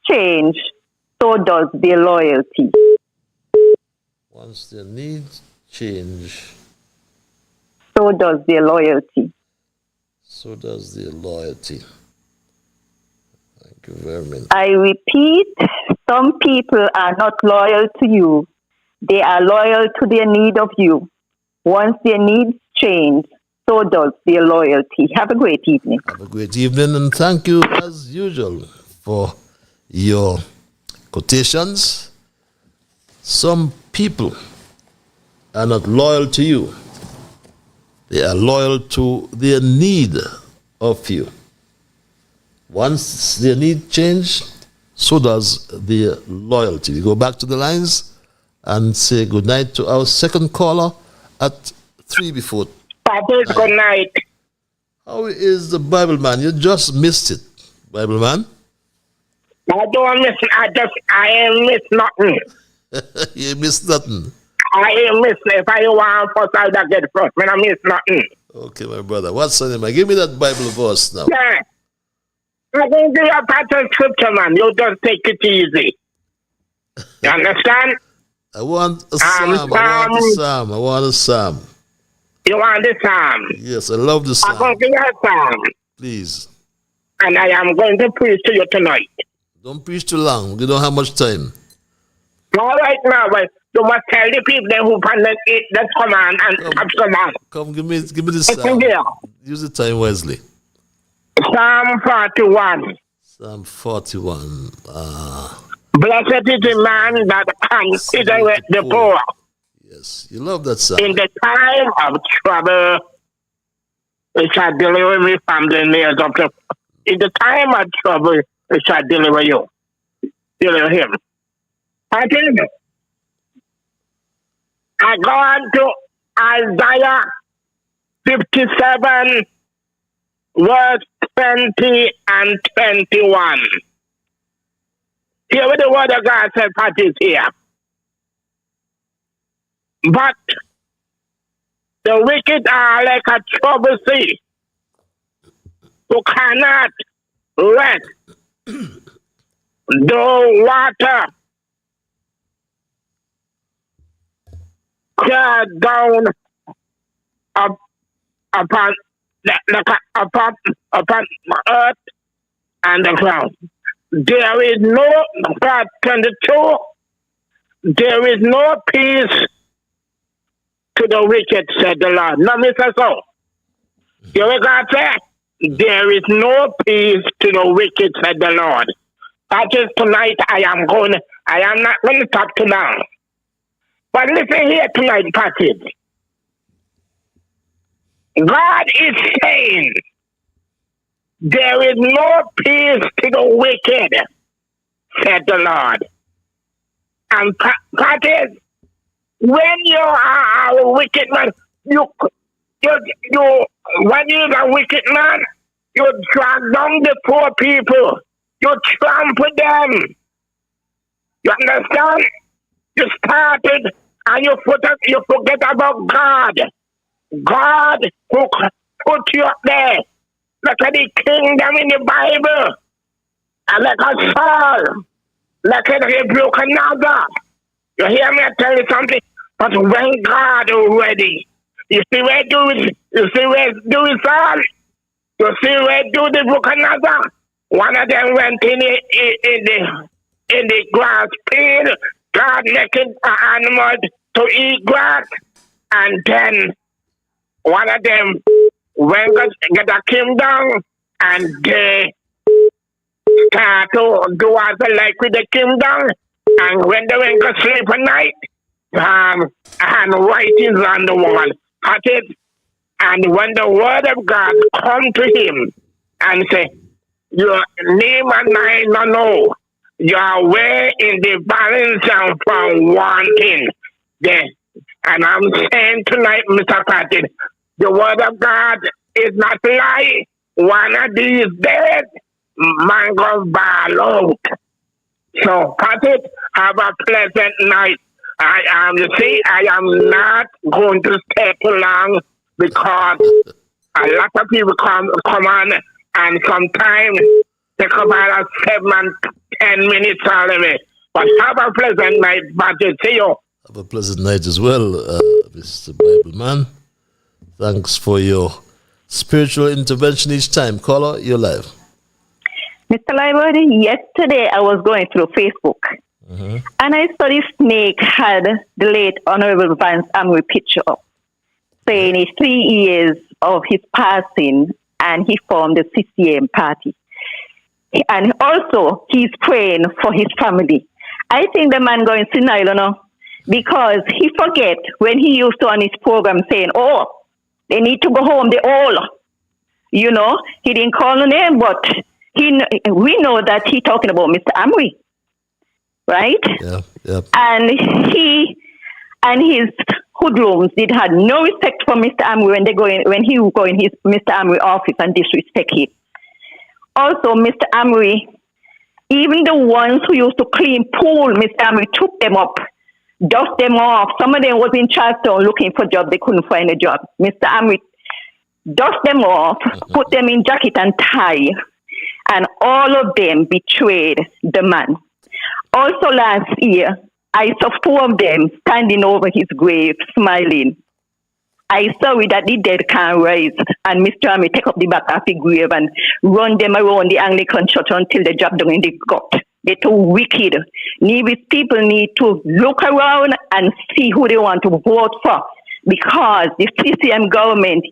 change, so does their loyalty. Once their needs change, so does their loyalty. So does their loyalty. Thank you very much. I repeat, some people are not loyal to you. They are loyal to their need of you. Once their needs change, so does their loyalty. Have a great evening. Have a great evening, and thank you, as usual, for your quotations. Some people are not loyal to you. They are loyal to their need of you. Once their need change, so does their loyalty. We go back to the lines and say good night to our second caller at 3 before. Good night. How is the Bible man? You just missed it, Bible man. I don't miss. I ain't miss nothing. You missed nothing. I ain't miss. If I want first, I'll get first. Man, I miss nothing. Okay, my brother. What's the name? Give me that Bible verse now. Yeah. I'm going to give you a pattern scripture, man. You just take it easy. You understand? I want a psalm. I want a psalm. You want the psalm? Yes, I love the psalm. I'm going to give you a psalm. Please. And I am going to preach to you tonight. Don't preach too long. We don't have much time. All right, now, but you must tell the people then who can let's come on and have some on. Come, give me the psalm. Use the time wisely. Psalm 41. Psalm 41. Blessed is the man that considereth the poor. Yes, you love that psalm. In the time of trouble, it shall deliver me from the nails of the. In the time of trouble, it shall deliver you. Deliver him. I tell you. I go on to Isaiah 57, verse 20 and 21. Hear what the word of God says, what is here. But the wicked are like a troubled sea, who cannot rest, though water cry down upon earth and the ground. There is no, verse 22, there is no peace to the wicked, said the Lord. Now, Mr. So, you know what God said? There is no peace to the wicked, said the Lord. That is tonight I am not going to talk to now. But listen here tonight, passage. God is saying, there is no peace to the wicked, said the Lord. And passage, when you are a wicked man, when you're a wicked man, you drag down the poor people. You trample them. You understand? You started and you forget about God. God who put you up there. Look at the kingdom in the Bible. And like a Saul. Like a Nebuchadnezzar. You hear me? I tell you something. But when God is ready, You see where do it? You see where do it all? You see where do the book another? One of them went in the grass field, God making an animal to eat grass, and then one of them went get a kingdom, and they start to do as they like with the kingdom, and when they went to sleep at night, and writings on the wall, at it, and when the word of God come to him and say, your name and I don't know, you are way in the balance and from one thing. Then, and I'm saying tonight, Mr. Patrick, the word of God is not lie. One of these days, man goes ball out. So, Patrick, have a pleasant night. I am not going to stay too long because a lot of people come on and sometimes take about 7 and 10 minutes already. But have a pleasant night, Patrick. See you. Have a pleasant night as well, Mr. Bibleman. Thanks for your spiritual intervention each time. Caller, you're live. Mr. Library, yesterday I was going through Facebook and I saw this snake had the late Honorable Vance Amri picture up, saying it's 3 years of his passing and he formed the CCM party. And also he's praying for his family. I think the man going senile, you know, because he forget when he used to on his program saying, oh, they need to go home, they all. You know, he didn't call the name, but we know that he's talking about Mr. Amri, right? Yeah. And he and his hoodlums did have no respect for Mr. Amri when he would go in his Mr. Amri office and disrespect him. Also, Mr. Amri, even the ones who used to clean pool, Mr. Amri took them up, dust them off. Some of them was in Charleston looking for a job. They couldn't find a job. Mr. Amri dust them off, put them in jacket and tie, and all of them betrayed the man. Also last year, I saw 4 of them standing over his grave, smiling. I saw it that the dead can't rise, and Mr. Amri take up the back of the grave and run them around the Anglican church until they drop down in the gut. They're too wicked. Nevis people need to look around and see who they want to vote for, because the CCM government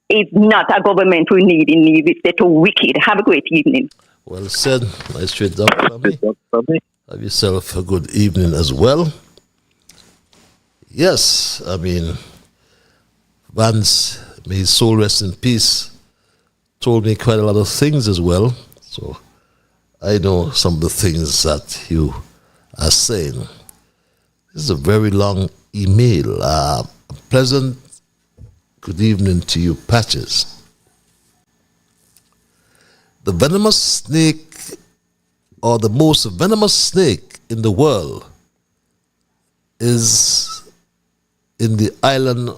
is not a government we need in Nevis. They're too wicked. Have a great evening. Well said. Nice straight up for me. Have yourself a good evening as well. Yes, I mean, Vance, may his soul rest in peace, told me quite a lot of things as well. So I know some of the things that you are saying. This is a very long email. A pleasant good evening to you, Patches. The venomous snake, or the most venomous snake in the world, is in the island,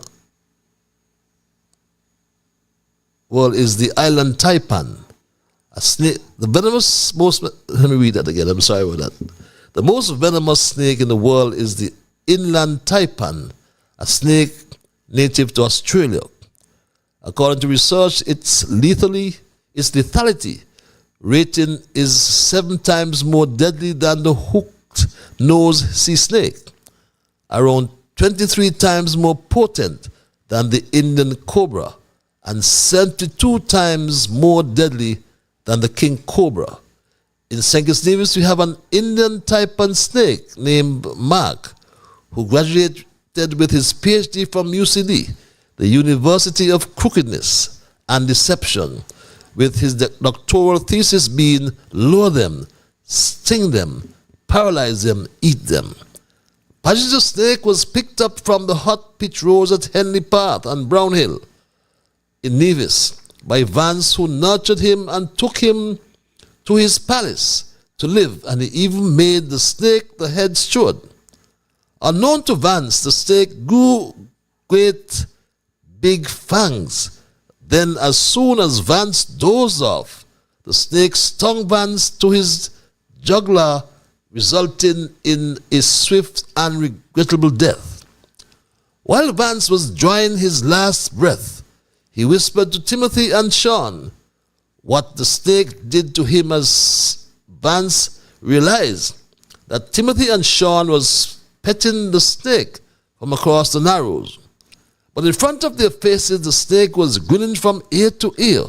is the island taipan. A snake, the venomous, let me read that again, I'm sorry about that. The most venomous snake in the world is the inland taipan, a snake native to Australia. According to research, its lethality rating is 7 times more deadly than the hooked-nosed sea snake, around 23 times more potent than the Indian cobra, and 72 times more deadly than the king cobra. In St. Kitts Nevis, we have an Indian taipan snake named Mark, who graduated with his PhD from UCD, the University of Crookedness and Deception, with his doctoral thesis being lure them, sting them, paralyze them, eat them. Patches the snake was picked up from the hot pitch roads at Henley Path and Brown Hill in Nevis by Vance, who nurtured him and took him to his palace to live, and he even made the snake the head steward. Unknown to Vance, the snake grew great big fangs. Then, as soon as Vance dozed off, the snake stung Vance to his jugular, resulting in a swift and regrettable death. While Vance was drawing his last breath, he whispered to Timothy and Sean what the snake did to him as Vance realized that Timothy and Sean was petting the snake from across the Narrows. But in front of their faces, the snake was grinning from ear to ear.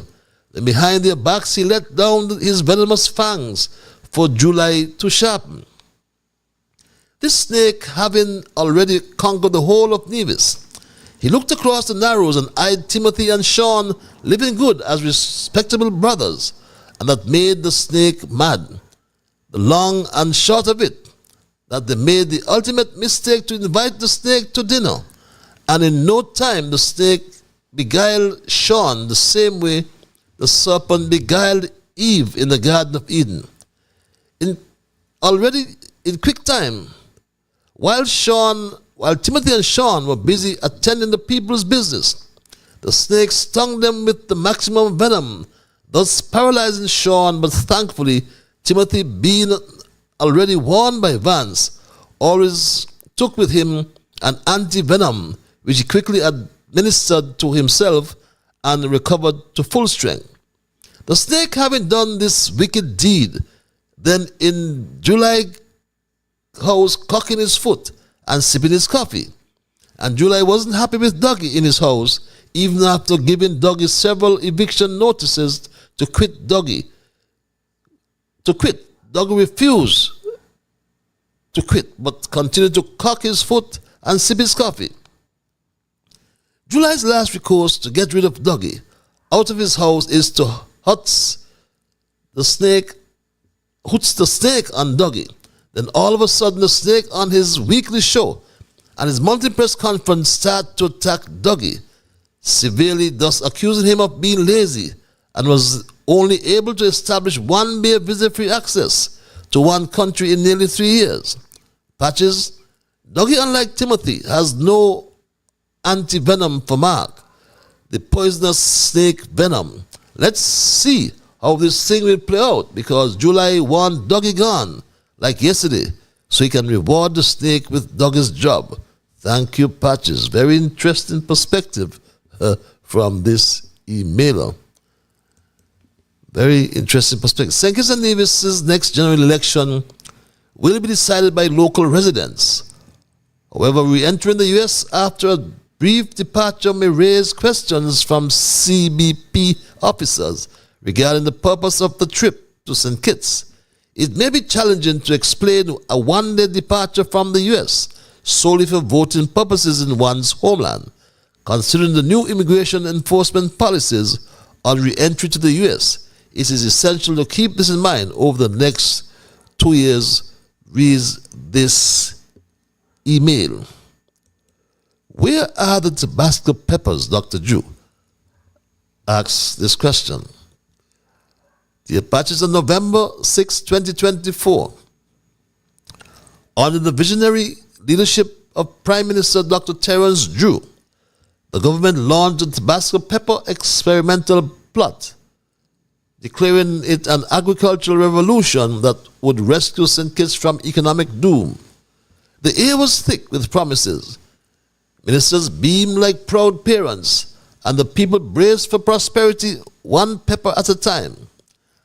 Then behind their backs, he let down his venomous fangs for July to sharpen. This snake, having already conquered the whole of Nevis, he looked across the Narrows and eyed Timothy and Sean living good as respectable brothers, and that made the snake mad. The long and short of it, that they made the ultimate mistake to invite the snake to dinner, and in no time the snake beguiled Sean the same way the serpent beguiled Eve in the Garden of Eden. Already in quick time, while Timothy and Sean were busy attending the people's business, the snake stung them with the maximum venom, thus paralyzing Sean. But thankfully, Timothy, being already warned by Vance, always took with him an anti-venom, which he quickly administered to himself and recovered to full strength. The snake, having done this wicked deed, then in July house cocking his foot and sipping his coffee. And July wasn't happy with Dougie in his house, even after giving Dougie several eviction notices to quit. Dougie refused to quit, but continued to cock his foot and sip his coffee. July's last recourse to get rid of Dougie out of his house is to huts the snake on Dougie. Then all of a sudden, the snake on his weekly show and his monthly press conference started to attack Dougie severely, thus accusing him of being lazy and was only able to establish one mere visa-free access to one country in nearly 3 years. Patches, Dougie, unlike Timothy, has no anti-venom for Mark, the poisonous snake venom. Let's see how this thing will play out, because July wants Dougie gone like yesterday, so he can reward the snake with Dougie's job. Thank you, Patches. Very interesting perspective from this emailer. Very interesting perspective. St. Kitts and Nevis' next general election will be decided by local residents. However, re-entering the U.S. after a brief departure may raise questions from CBP officers regarding the purpose of the trip to St. Kitts. It may be challenging to explain a one-day departure from the U.S. solely for voting purposes in one's homeland, considering the new immigration enforcement policies on re-entry to the U.S. It is essential to keep this in mind over the next 2 years, reads this email. Where are the Tabasco peppers, Dr. Drew? Asks this question. The Apaches on November 6, 2024, under the visionary leadership of Prime Minister Dr. Terence Drew, the government launched the Tabasco pepper experimental plot, declaring it an agricultural revolution that would rescue St. Kitts from economic doom. The air was thick with promises. Ministers beamed like proud parents, and the people braced for prosperity, one pepper at a time.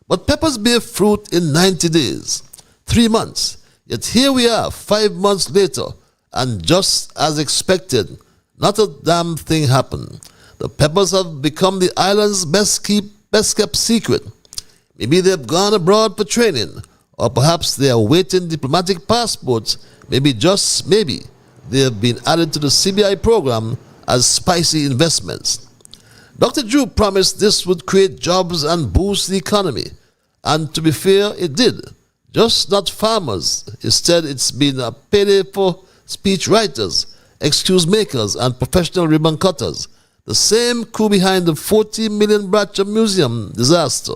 But peppers bear fruit in 90 days, 3 months. Yet here we are, 5 months later, and just as expected, not a damn thing happened. The peppers have become the island's best kept secret. Maybe they've gone abroad for training, or perhaps they are awaiting diplomatic passports. Maybe, just maybe, they have been added to the CBI program as spicy investments. Dr. Drew promised this would create jobs and boost the economy. And to be fair, it did. Just not farmers. Instead, it's been a payday for speech writers, excuse makers, and professional ribbon cutters. The same crew behind the 40 million Bratcher Museum disaster,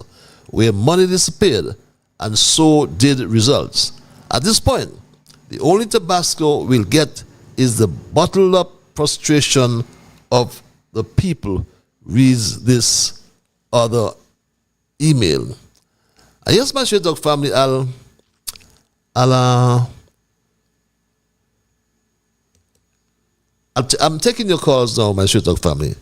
where money disappeared, and so did results. At this point, the only Tabasco we'll get is the bottled up frustration of the people, reads this other email. And yes, my Straight Talk family, I'll I'm taking your calls now, my Straight Talk family.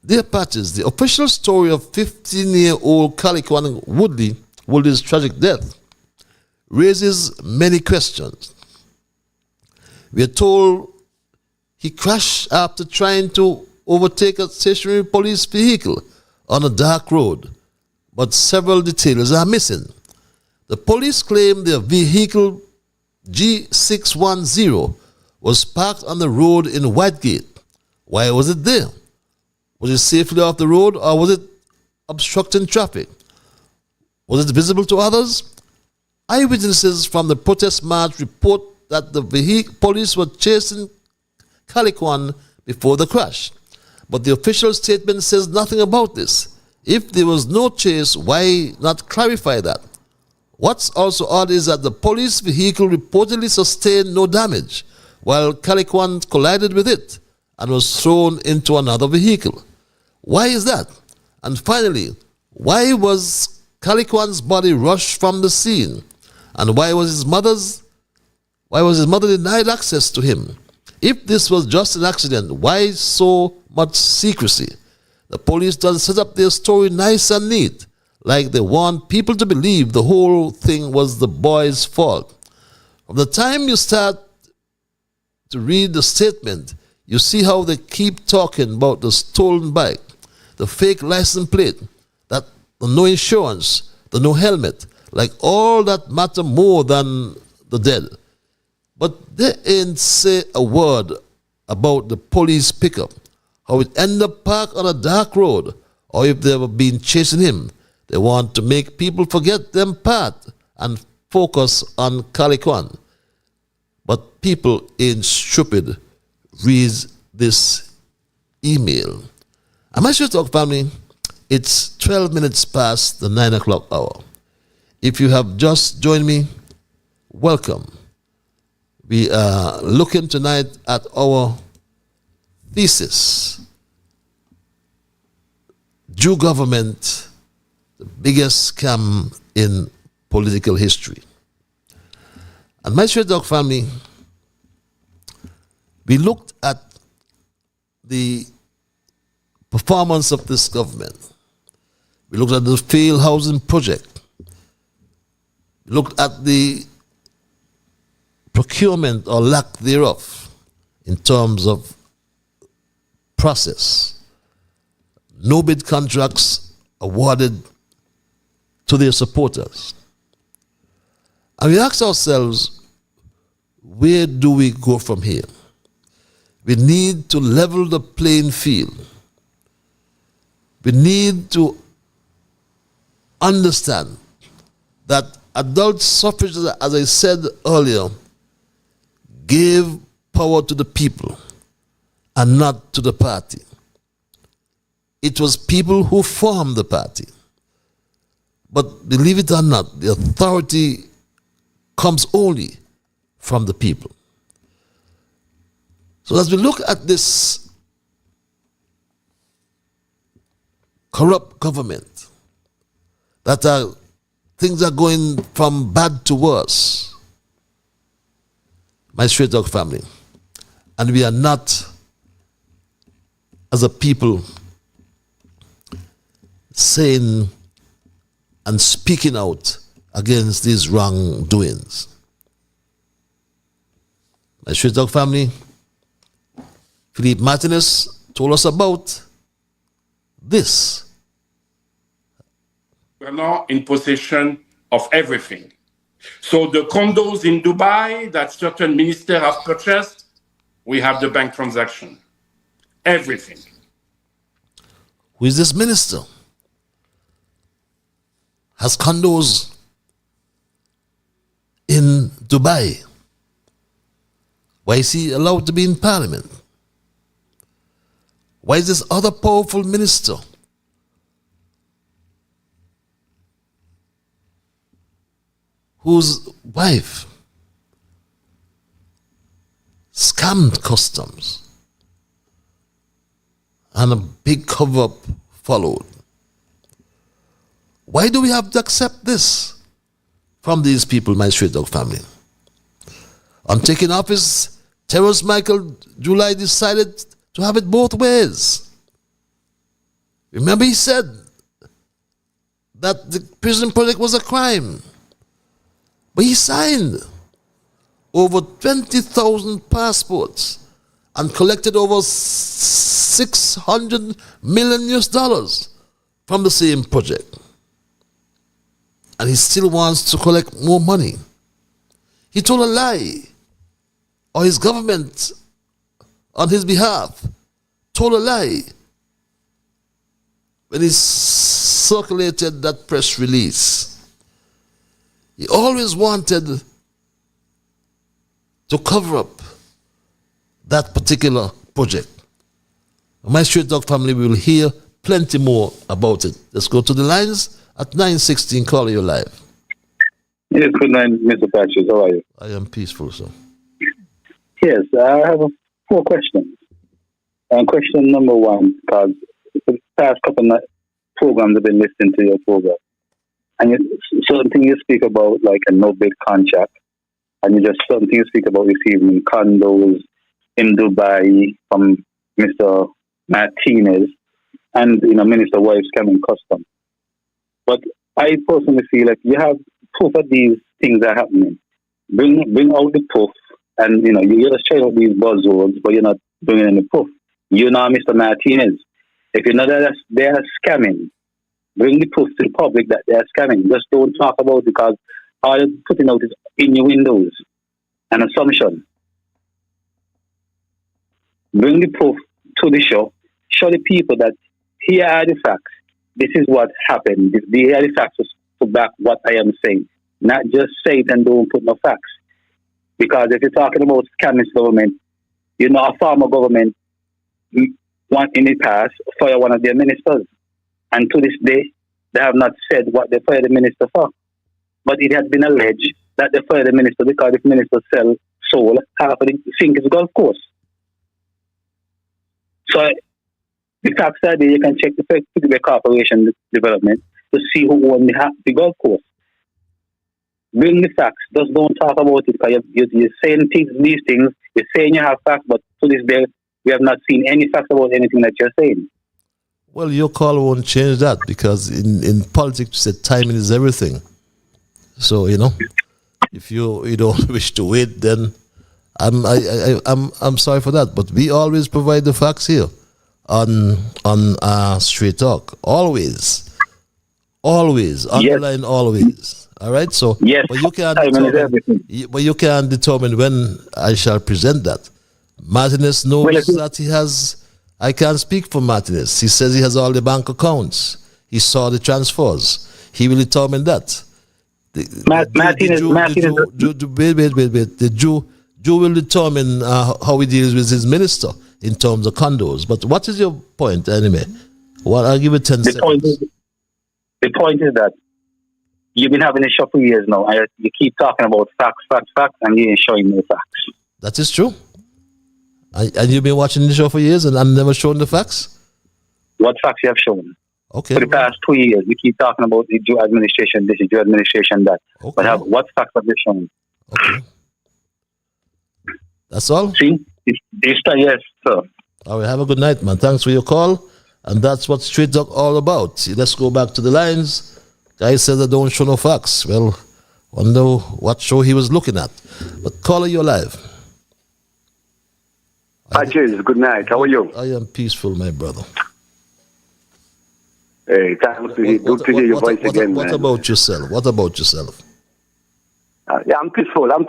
Dear Patches, the official story of 15-year-old Caliquan Woodley's tragic death raises many questions. We are told he crashed after trying to overtake a stationary police vehicle on a dark road, but several details are missing. The police claim their vehicle G610 was parked on the road in Whitegate. Why was it there? Was it safely off the road, or was it obstructing traffic? Was it visible to others? Eyewitnesses from the protest march report that the police were chasing Caliquan before the crash. But the official statement says nothing about this. If there was no chase, why not clarify that? What's also odd is that the police vehicle reportedly sustained no damage, while Caliquan collided with it and was thrown into another vehicle. Why is that? And finally, why was Caliquan's body rushed from the scene? And why was his mother denied access to him? If this was just an accident, why so much secrecy? The police does set up their story nice and neat, like they want people to believe the whole thing was the boy's fault. From the time you start to read the statement, you see how they keep talking about the stolen bike, the fake license plate, that the no insurance, the no helmet, like all that matter more than the dead. But they ain't say a word about the police pickup, how it ended up parked on a dark road, or if they were been chasing him. They want to make people forget them part and focus on Caliquan. But people ain't stupid. Read this email. And my Straight Talk family, it's 12 minutes past the 9 o'clock hour. If you have just joined me, welcome. We are looking tonight at our thesis. Jew government, the biggest scam in political history. And my Straight Talk family, we looked at the performance of this government. We looked at the failed housing project. We looked at the procurement or lack thereof in terms of process. No bid contracts awarded to their supporters. And we asked ourselves, where do we go from here? We need to level the playing field. We need to understand that adult suffrage, as I said earlier, gave power to the people and not to the party. It was people who formed the party. But believe it or not, the authority comes only from the people. So as we look at this corrupt government, things are going from bad to worse, my Straight Talk family, and we are not, as a people, saying and speaking out against these wrongdoings. My Straight Talk family, Philippe Martinez told us about this. We are now in possession of everything. So the condos in Dubai that certain ministers have purchased, we have the bank transaction. Everything. Who is this minister? Has condos in Dubai. Why is he allowed to be in parliament? Why is this other powerful minister whose wife scammed customs and a big cover-up followed? Why do we have to accept this from these people, my Straight Talk family? On taking office, Terrence Michael July decided to have it both ways. Remember, he said that the prison project was a crime. But he signed over 20,000 passports and collected over $600 million from the same project. And he still wants to collect more money. He told a lie, or his government on his behalf told a lie when he circulated that press release. He always wanted to cover up that particular project. My Straight Talk family will hear plenty more about it. Let's go to the lines at 9:16. Call you live. Yes, good night, Mr. Patrick. How are you? I am peaceful, sir. Yes, I have 4 questions. Question number 1, because the past couple of programs I've been listening to your program, and certain things you speak about, like a no-bid contract, and certain things you speak about receiving condos in Dubai from Mr. Martinez and Minister Wife's coming custom. But I personally feel like you have proof of these things are happening. Bring out the proof, and you're just trying out these buzzwords, but you're not bringing any proof. Mr. Martinez, if you know that they are scamming, bring the proof to the public that they are scamming. Just don't talk about it, because all you're putting out is innuendos and assumption. Bring the proof to the show. Show the people that here are the facts. This is what happened. Here are the facts to back what I am saying. Not just say it and don't put no facts. Because if you're talking about scamming government, a former government in the past fired one of their ministers. And to this day, they have not said what they fired the minister for. But it has been alleged that they fired the minister because the minister sold half of the Sinkers golf course. So the facts are there. You can check the Pittsburgh Corporation development to see who owned the golf course. Bring the facts. Just don't talk about it, because you're saying these things. You're saying you have facts, but to this day, we have not seen any facts about anything that you're saying. Well, your call won't change that, because in politics, you said timing is everything. So, if you don't wish to wait, then I'm sorry for that. But we always provide the facts here on Straight Talk. Always. Underline always. All right? So, yes, but you can't determine when I shall present that. Martinez knows that he has. I can't speak for Martinez. He says he has all the bank accounts. He saw the transfers. He will determine that. The Jew will determine how he deals with his minister in terms of condos. But what is your point anyway? Well, I'll give it 10 seconds. The point is that you've been having a show for years now, and you keep talking about facts, and you ain't showing no facts. That is true. And you've been watching the show for years, and I'm never showing the facts? What facts you have shown? Okay. For the past 2 years, you keep talking about the Jew administration, this, the Jew administration, that. Okay. But what facts have you shown? Okay. That's all? See? Yes, sir. All right, have a good night, man. Thanks for your call. And that's what Straight Talk all about. Let's go back to the lines. Guy says I don't show no facts. Well, wonder what show he was looking at. But caller, you're live. Hi, James. Good night. How are you? I am peaceful, my brother. Hey, thanks to hear your voice again. What about yourself? Yeah, I'm peaceful. I'm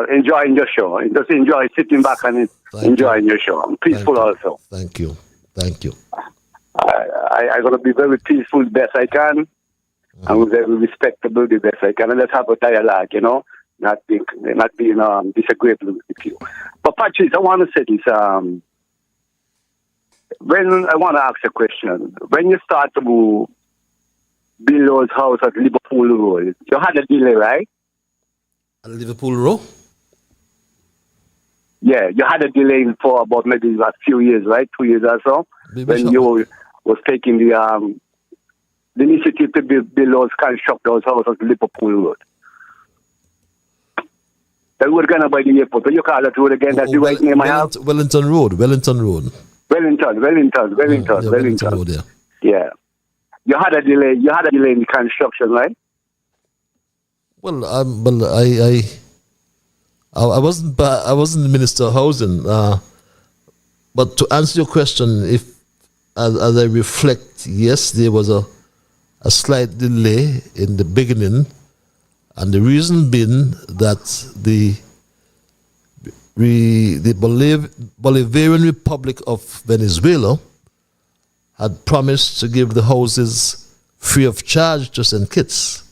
enjoying your show. Just enjoy sitting back and enjoying your show. I'm peaceful also. Thank you. I'm going to be very peaceful the best I can. I'm very respectable the best I can. And let's have a dialogue, not being disagreeable with you. But Patrice, I want to say this. When I want to ask a question, when you start to build those house at Liverpool Road, you had a delay, right? At Liverpool Road? Yeah, you had a delay for about maybe a few years, right? 2 years or so, when you was taking the initiative to build those, construct those houses at Liverpool Road. The road going by the airport. What you call that road again? That's the right name I have? Wellington Road. Wellington Road, yeah. Yeah. You had a delay in the construction, right? Well, I wasn't the Minister of Housing. But to answer your question, if as I reflect, yes, there was a slight delay in the beginning, and the reason being that the Bolivarian Republic of Venezuela had promised to give the houses free of charge to St. Kitts.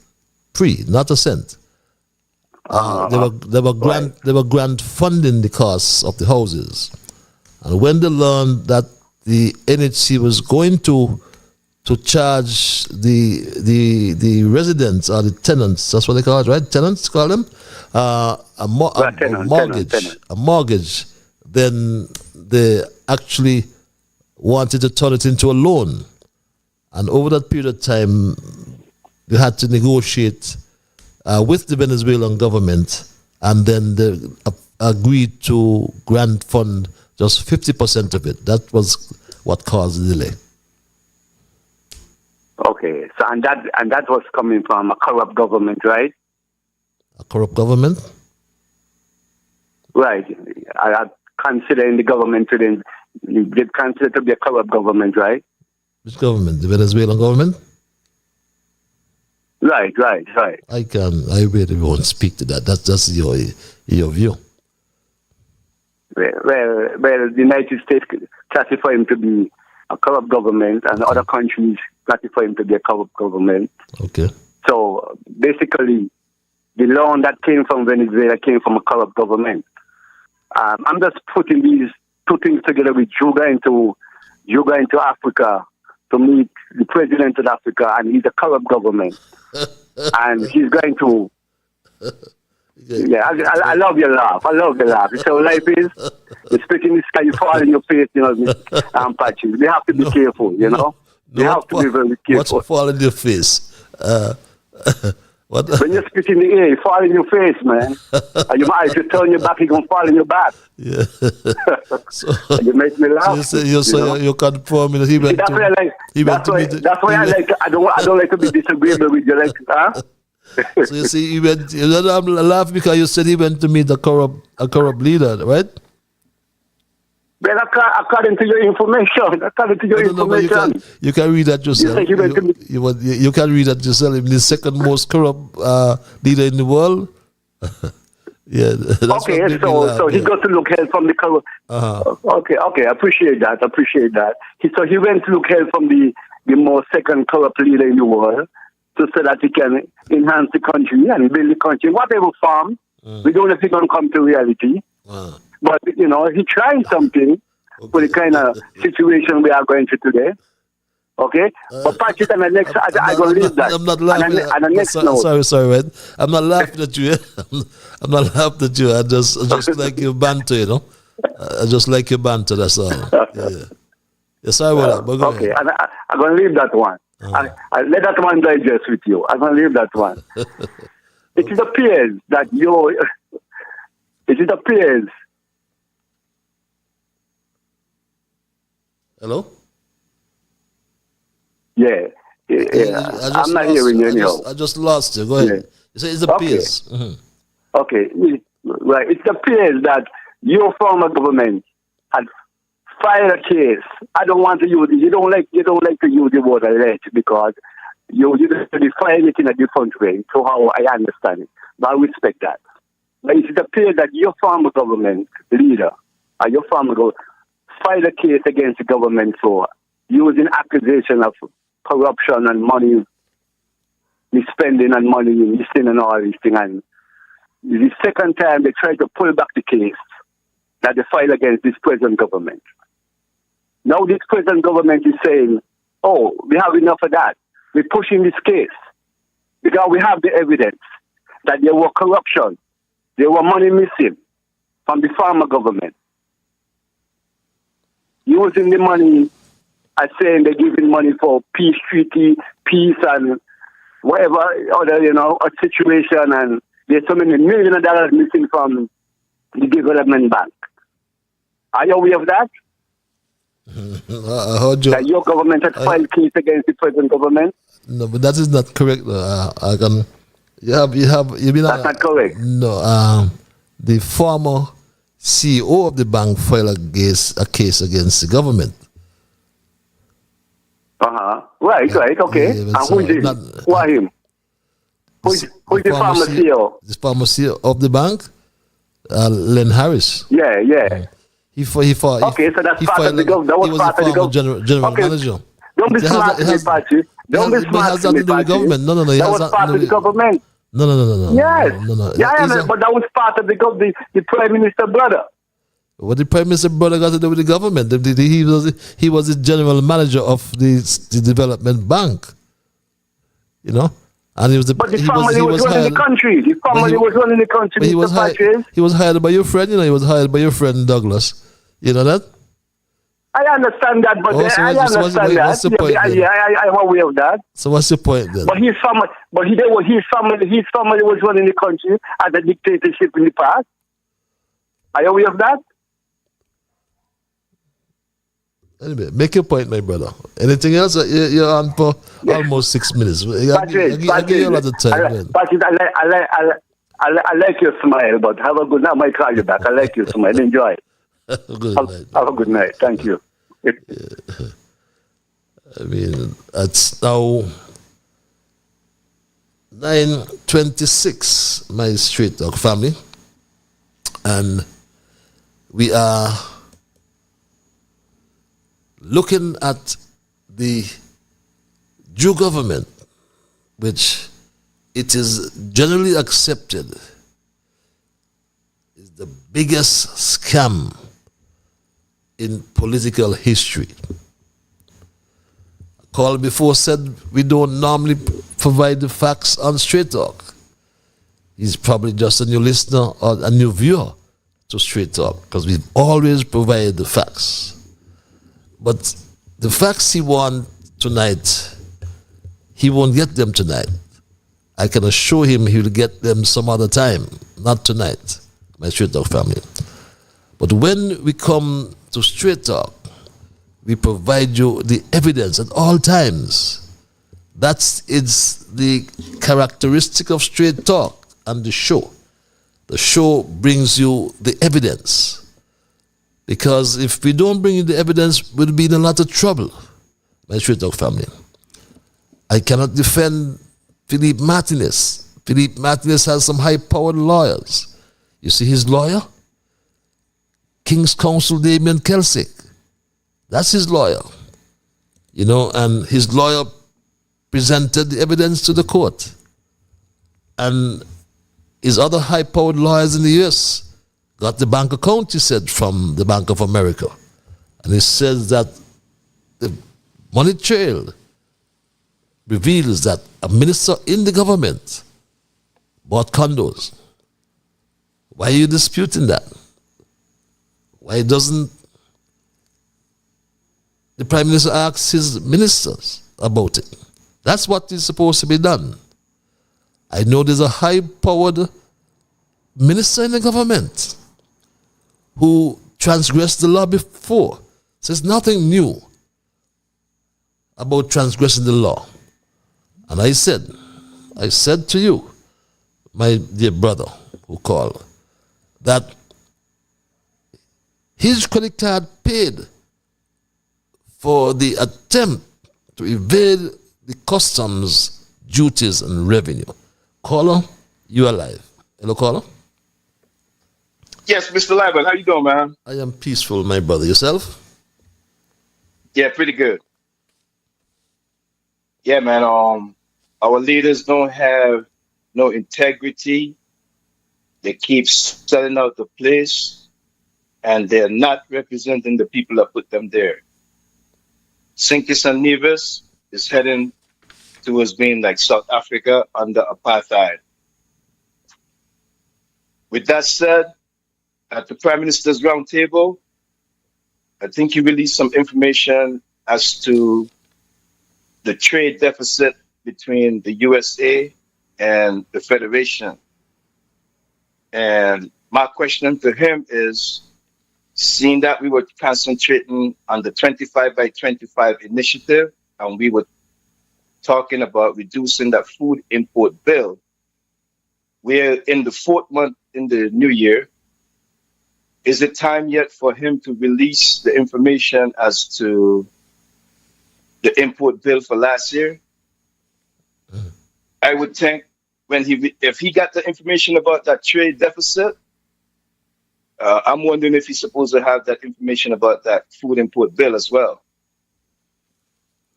Free, not a cent. They were grant funding the costs of the houses. And when they learned that the NHC was going to charge the residents or the tenants, that's what they call it, right? Tenants call them, a mortgage, then they actually wanted to turn it into a loan. And over that period of time, they had to negotiate with the Venezuelan government, and then they agreed to grant fund just 50% of it. That was what caused the delay. Okay, so and that was coming from a corrupt government, right? A corrupt government? Right. I consider in the government today, you did consider to be a corrupt government, right? Which government? The Venezuelan government? Right. I really won't speak to that. That's just your view. Well, the United States classify him to be a corrupt government, and other countries classify him to be a corrupt government. Okay. So basically, the loan that came from Venezuela came from a corrupt government. I'm just putting these two things together with Juga into Africa to meet the president of Africa, and he's a corrupt government. And he's going to... Yeah, I love your laugh. It's how life is. You spit in the sky, you fall in your face, patches. We have to be careful, We have to be very careful. What's fall in your face? When you spit in the air, it fall in your face, man. And if you turn your back, it's going to fall in your back. Yeah. So, you make me laugh. So you confirm that he went that's to... That's why I don't like to be disagreeable with you. So you see, I'm laughing because you said he went to meet a corrupt leader, right? Well, according to your information, you can read that yourself. You can read that yourself. The second most corrupt leader in the world. Yeah. Okay, so he got to look help from the corrupt. Okay, I appreciate that. So he went to look help from the most second corrupt leader in the world, so that he can enhance the country and build the country. Whatever form, we don't know if it's going to come to reality. But, he tried something for the kind of situation we are going through today. Okay? But Patrick, and the next, I'm going to leave that. I'm not laughing. And the next note. Sorry, Red. I'm not laughing at you. I'm not laughing at you. I just like your banter, I just like your banter, that's all. Yeah. Yes, sorry about that. But go ahead. I'm going to leave that one. I let that one digest with you. I'm going to leave that one. It appears that it appears. Hello? Yeah. I'm not hearing you anyhow. I just lost you. Go ahead. Yeah. You say it appears. Okay. Mm-hmm. Okay. Right. It appears that your former government had filed a case. I don't want to use it. You don't like to use the word alleged because you define it in a different way, so how I understand it. But I respect that. But it appears that your former government leader or your former government filed a case against the government for using accusation of corruption and money misspending and money missing and all these things. And the second time they tried to pull back the case that they filed against this present government. Now this present government is saying, oh, we have enough of that. We're pushing this case because we have the evidence that there was corruption, there was money missing from the former government. Using the money as saying they're giving money for peace treaty, peace and whatever other, a situation, and there's so many millions of dollars missing from the development bank. Are you aware of that? That your government has filed case against the present government? No, but that is not correct. That's not correct. No, the former CEO of the bank filed a case against the government. Right, okay. Yeah, and who is it? Who are him? Who's the former CEO? The former CEO of the bank, Len Harris. Yeah. He fought. Okay, so that's part of the government. That was part of the government. General manager. Don't be smart to me, Patrick. Don't be smart to me, Patrick. No. That was part of the government. No. Yes. No. Yeah, but that was part of the Prime Minister brother. What the Prime Minister brother got to do with the government? He was the general manager of the development bank. You know? And he was But the family was running the country. The family was running the country, Mr. Patrick. He was hired by your friend, He was hired by your friend Douglas. You know that? I understand that, but What's the point then? I'm aware of that. So what's the point then? But his family was running the country as a dictatorship in the past. Are you aware of that? Anyway, make your point, my brother. Anything else? You're on for almost 6 minutes. I give you a lot of time. Patrick, I like your smile, but have a good night. I might call you back. I like your smile. Enjoy. Have a good night. Thank you. I mean, it's now 9:26, my Street Dog family. And we are looking at the Jew government, which it is generally accepted is the biggest scam in political history. A call before said we don't normally provide the facts on Straight Talk. He's probably just a new listener or a new viewer to Straight Talk because we've always provided the facts. But the facts he wants tonight, he won't get them tonight. I can assure him he will get them some other time, not tonight, my Straight Talk family. But when we come to Straight Talk, we provide you the evidence at all times. That's the characteristic of Straight Talk and the show. The show brings you the evidence. Because if we don't bring you the evidence, we'll be in a lot of trouble, my Straight Talk family. I cannot defend Philippe Martinez. Philippe Martinez has some high-powered lawyers. You see his lawyer? King's Counsel Damien Kelsick. That's his lawyer. You know, and his lawyer presented the evidence to the court. And his other high-powered lawyers in the U.S. got the bank account, he said, from the Bank of America. And he says that the money trail reveals that a minister in the government bought condos. Why are you disputing that? Why doesn't the Prime Minister ask his ministers about it? That's what is supposed to be done. I know there's a high-powered minister in the government who transgressed the law before. So it's nothing new about transgressing the law. And I said to you, my dear brother who called, that his credit card paid for the attempt to evade the customs duties and revenue. Caller, you are live. Hello, caller. Yes, Mr. Lyman, how you doing, man? I am peaceful, my brother. Yourself? Yeah, pretty good. Yeah, man. Our leaders don't have no integrity. They keep selling out the place, and they're not representing the people that put them there. St. Kitts and Nevis is heading towards being like South Africa under apartheid. With that said, at the Prime Minister's Roundtable, I think he released some information as to the trade deficit between the USA and the Federation. And my question to him is, seeing that we were concentrating on the 25 by 25 initiative, and we were talking about reducing that food import bill, we're in the 4th month in the new year. Is it time yet for him to release the information as to the import bill for last year? I would think if he got the information about that trade deficit, I'm wondering if he's supposed to have that information about that food import bill as well.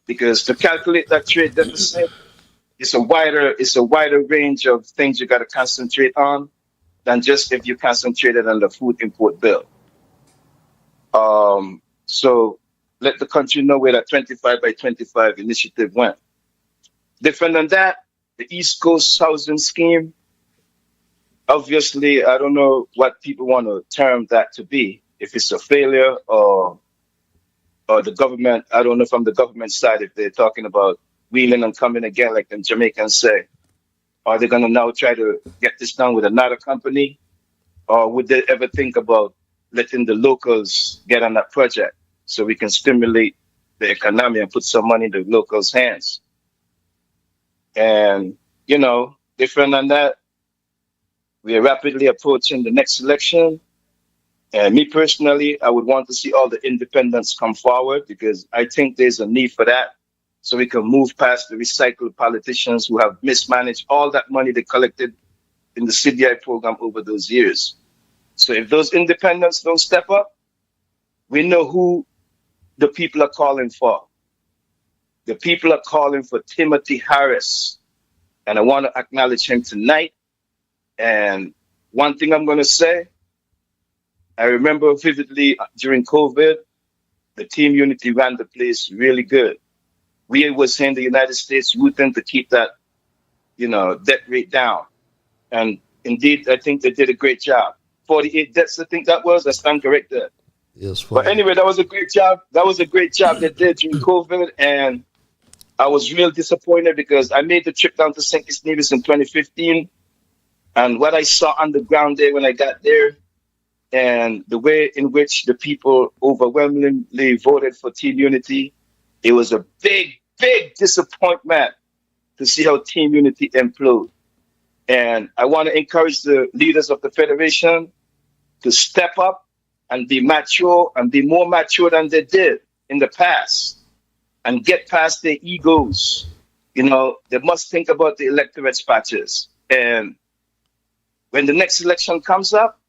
Because to calculate that trade deficit, it's a wider range of things you got to concentrate on than just if you concentrated on the food import bill. So let the country know where that 25 by 25 initiative went. Different than that, the East Coast housing scheme, obviously, I don't know what people want to term that to be. If it's a failure or the government, I don't know from the government side if they're talking about wheeling and coming again, like the Jamaicans say. Are they going to now try to get this done with another company? Or would they ever think about letting the locals get on that project so we can stimulate the economy and put some money in the locals' hands? And, different than that, we are rapidly approaching the next election. And me personally, I would want to see all the independents come forward because I think there's a need for that. So we can move past the recycled politicians who have mismanaged all that money they collected in the CDI program over those years. So if those independents don't step up, we know who the people are calling for. The people are calling for Timothy Harris. And I want to acknowledge him tonight. And one thing I'm going to say, I remember vividly during COVID, the Team Unity ran the place really good. We was in the United States rooting to keep that, debt rate down. And indeed, I think they did a great job. 48 deaths, I think that was. I stand corrected. Yes. But anyway, that was a great job. That was a great job they did during COVID. And I was real disappointed because I made the trip down to St. Kitts Nevis in 2015. And what I saw on the ground there when I got there, and the way in which the people overwhelmingly voted for Team Unity, it was a big, big disappointment to see how Team Unity implode. And I want to encourage the leaders of the Federation to step up and be mature and be more mature than they did in the past and get past their egos. They must think about the electorate's patches. And when the next election comes up,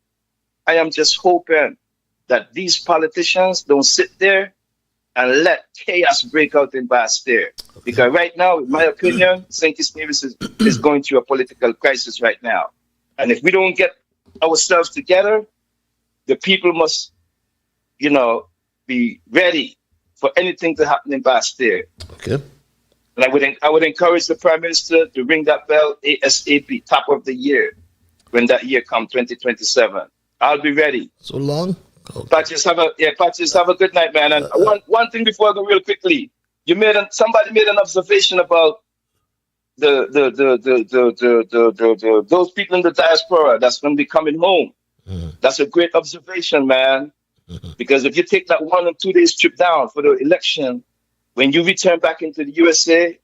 I am just hoping that these politicians don't sit there and let chaos break out in Bastille. Because right now, in my opinion, St. Kitts Nevis is going through a political crisis right now. And if we don't get ourselves together, the people must, be ready for anything to happen in Bastille. Okay. And I would encourage the Prime Minister to ring that bell ASAP, top of the year, when that year comes, 2027. I'll be ready. So long? Okay. Patches, have a good night, man. And one thing before I go real quickly, somebody made an observation about those people in the diaspora that's going to be coming home. That's a great observation, man. Because if you take that 1 or 2 days trip down for the election, when you return back into the USA,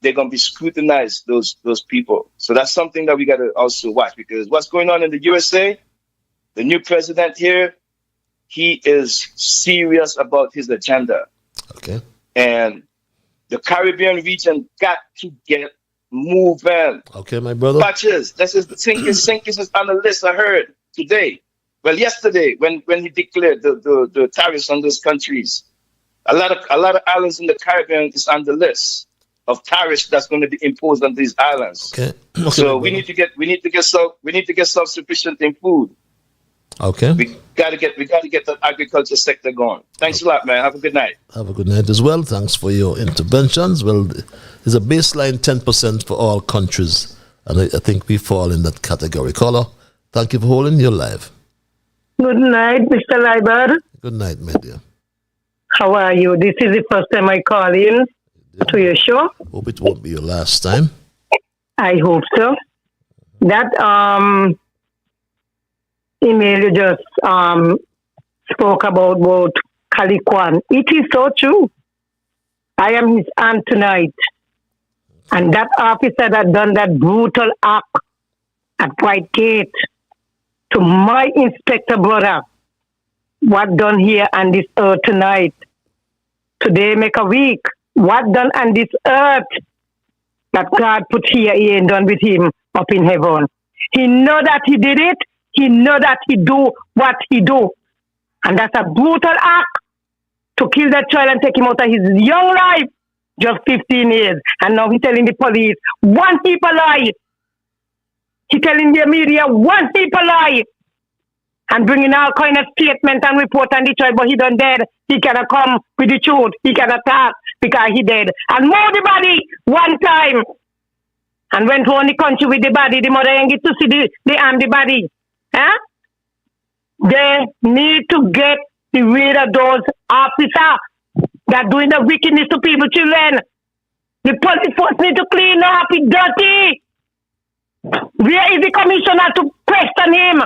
they're going to be scrutinized, those people. So that's something that we got to also watch, because what's going on in the USA, the new president here, he is serious about his agenda. Okay. And the Caribbean region got to get moving. Okay, my brother. Patches, this is the St. Kitts is on the list I heard today. Well, yesterday when he declared the tariffs on those countries, a lot of islands in the Caribbean is on the list of tariffs that's going to be imposed on these islands. Okay. So we need to get self-sufficient in food. Okay. We gotta get the agriculture sector going. Thanks a lot, man. Have a good night. Have a good night as well. Thanks for your interventions. Well, there's a baseline 10% for all countries, and I think we fall in that category. Caller, thank you for holding your live. Good night, Mr. Liber. Good night, my dear. How are you? This is the first time I call in to your show. Hope it won't be your last time. I hope so. That email you just spoke about Caliquan. It is so true. I am his aunt tonight. And that officer that done that brutal act at White Gate to my inspector brother, what done here on this earth tonight? Today make a week. What done on this earth that God put here, he ain't done with him up in heaven. He know that he did it. He know that he do what he do. And that's a brutal act to kill that child and take him out of his young life. Just 15 years. And now he's telling the police, one heap a lie. He telling the media, one heap a lie. And bringing all kind of statement and report on the child, but he done dead. He cannot come with the truth. He cannot talk because he dead. And move the body one time. And went on the country with the body. The mother ain't get to see the body. Huh? They need to get rid of those officers that doing the wickedness to people, children. The police force need to clean up. It's dirty. Where is the commissioner to question him?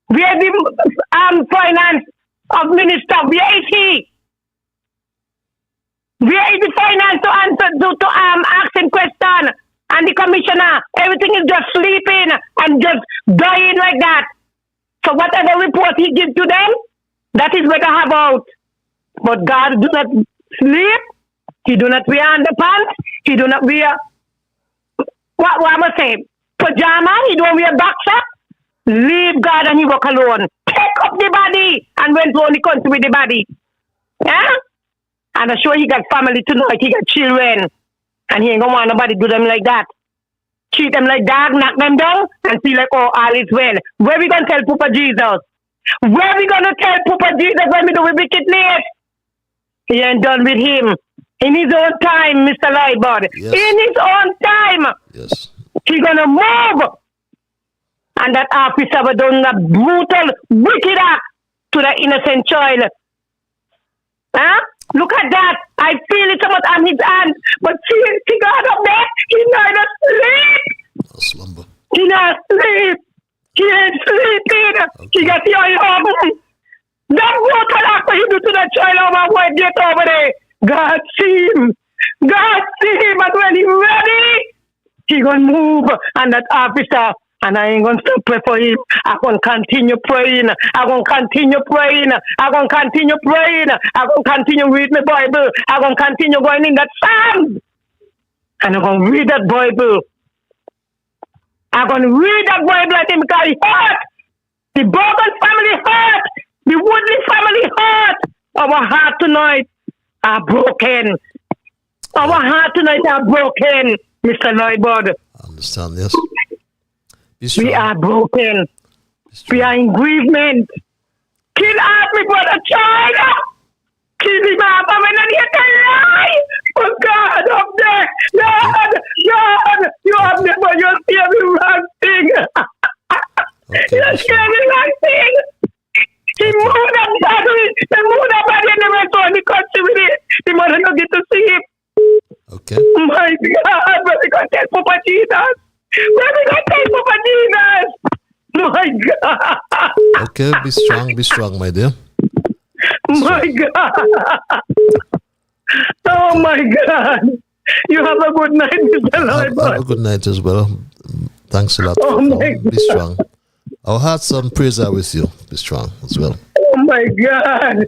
Where is the finance of minister? Where is he? Where is the finance to answer to ask him question? And the commissioner, everything is just sleeping and just dying like that. So whatever report he gives to them, that is what I have out. But God do not sleep. He do not wear underpants. He do not wear what am I saying? Pajama. He don't wear boxer. Leave God and he walk alone. Take up the body and went to the country with the body. Yeah? And I'm sure he got family tonight. He got children. And he ain't gonna want nobody do them like that. Treat them like dog, knock them down, and feel like, oh, all is well. Where we gonna tell Papa Jesus? Where we gonna tell Papa Jesus when we do with wickedness? He ain't done with him. In his own time, Mr. Lightbud. Yes. In his own time. Yes. He gonna move. And that officer was done a brutal, wicked act to the innocent child. Huh? Look at that. I feel it so much on his hand. But see God up there? He not asleep. He not asleep. He ain't sleeping. Okay. He got the oil over. That brutal act he do to that child over White Gate over there. God see him. God see him. And when he ready, he gonna move. And that officer, and I ain't gonna stop praying for him. I'm gonna continue praying. I'm gonna continue praying. I'm gonna continue praying. I'm gonna continue reading the Bible. I'm gonna continue going in that Psalm. And I'm gonna read that Bible. I'm gonna read that Bible at him because he hurt. The Bogan family hurt. The Woodley family hurt. Our heart tonight are broken. Our heart tonight are broken, Mr. Lightbud. I understand, yes. We are broken. We are in grievement. Kill off my brother China. Kill him off. And when I get a lie, oh God, up there. God, you have never, you scared the wrong thing. You scared the wrong thing. He moved that body. He moved that body and they went on the country with it. The mother don't get to see him. Okay. My God, where we going to tell Papa Jesus? Where we going to tell Papa Jesus? My God. Okay, be strong, my dear. My God. Oh, my God. You have a good night, Mr. Lightbud. Have a good night as well. Thanks a lot. Oh, my God. Be strong. Our hearts and prayers are with you. Be strong as well. Oh, my God.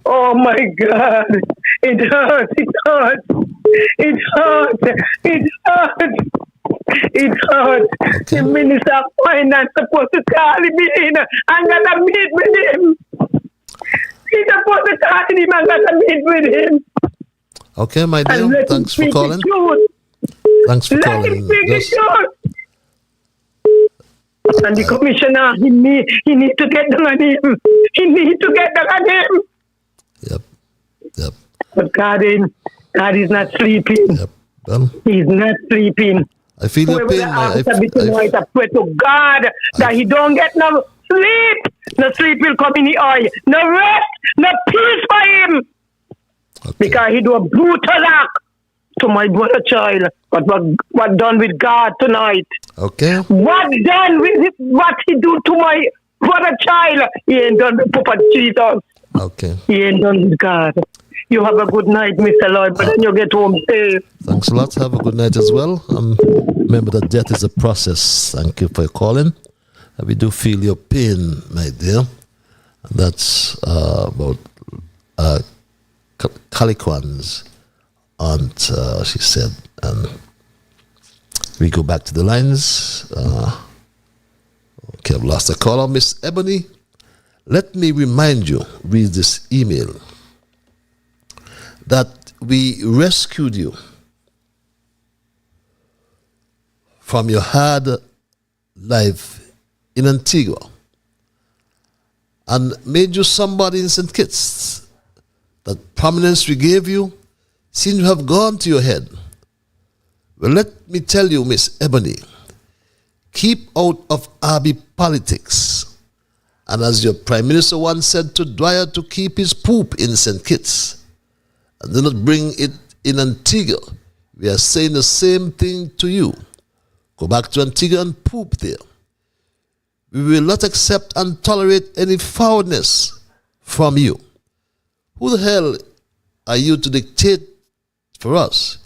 Oh, my God. It hurts. It hurts. It hurts. It hurts. It hurts. Okay. The Minister of Finance supposed to call him in and got to meet with him. He's supposed to call him and got to meet with him. Okay, my dear. Thanks for calling. Thanks for calling. And the commissioner, he need to get down on him. He need to get down on him. Yep. But God is not sleeping. Yep. Well, he's not sleeping. I feel your pain. I pray to God that he don't get no sleep. No sleep will come in the eye. No rest, no peace for him. Okay. Because he do a brutal act to my brother child, but what done with God tonight. Okay. What done with what he do to my brother child? He ain't done with Papa Jesus. Okay. He ain't done with God. You have a good night, Mr. Lloyd, but then you get home safe. Thanks a lot. Have a good night as well. Remember that death is a process. Thank you for your calling. We do feel your pain, my dear. And that's about Caliquan's aunt, she said. And we go back to the lines. Okay, I've lost a caller. Miss Ebony, let me remind you, read this email, that we rescued you from your hard life in Antigua and made you somebody in St. Kitts. That prominence we gave you seems to have gone to your head. Well, let me tell you, Miss Ebony, keep out of Abbey politics. And as your Prime Minister once said to Dwyer to keep his poop in St. Kitts, and do not bring it in Antigua, we are saying the same thing to you. Go back to Antigua and poop there. We will not accept and tolerate any foulness from you. Who the hell are you to dictate for us?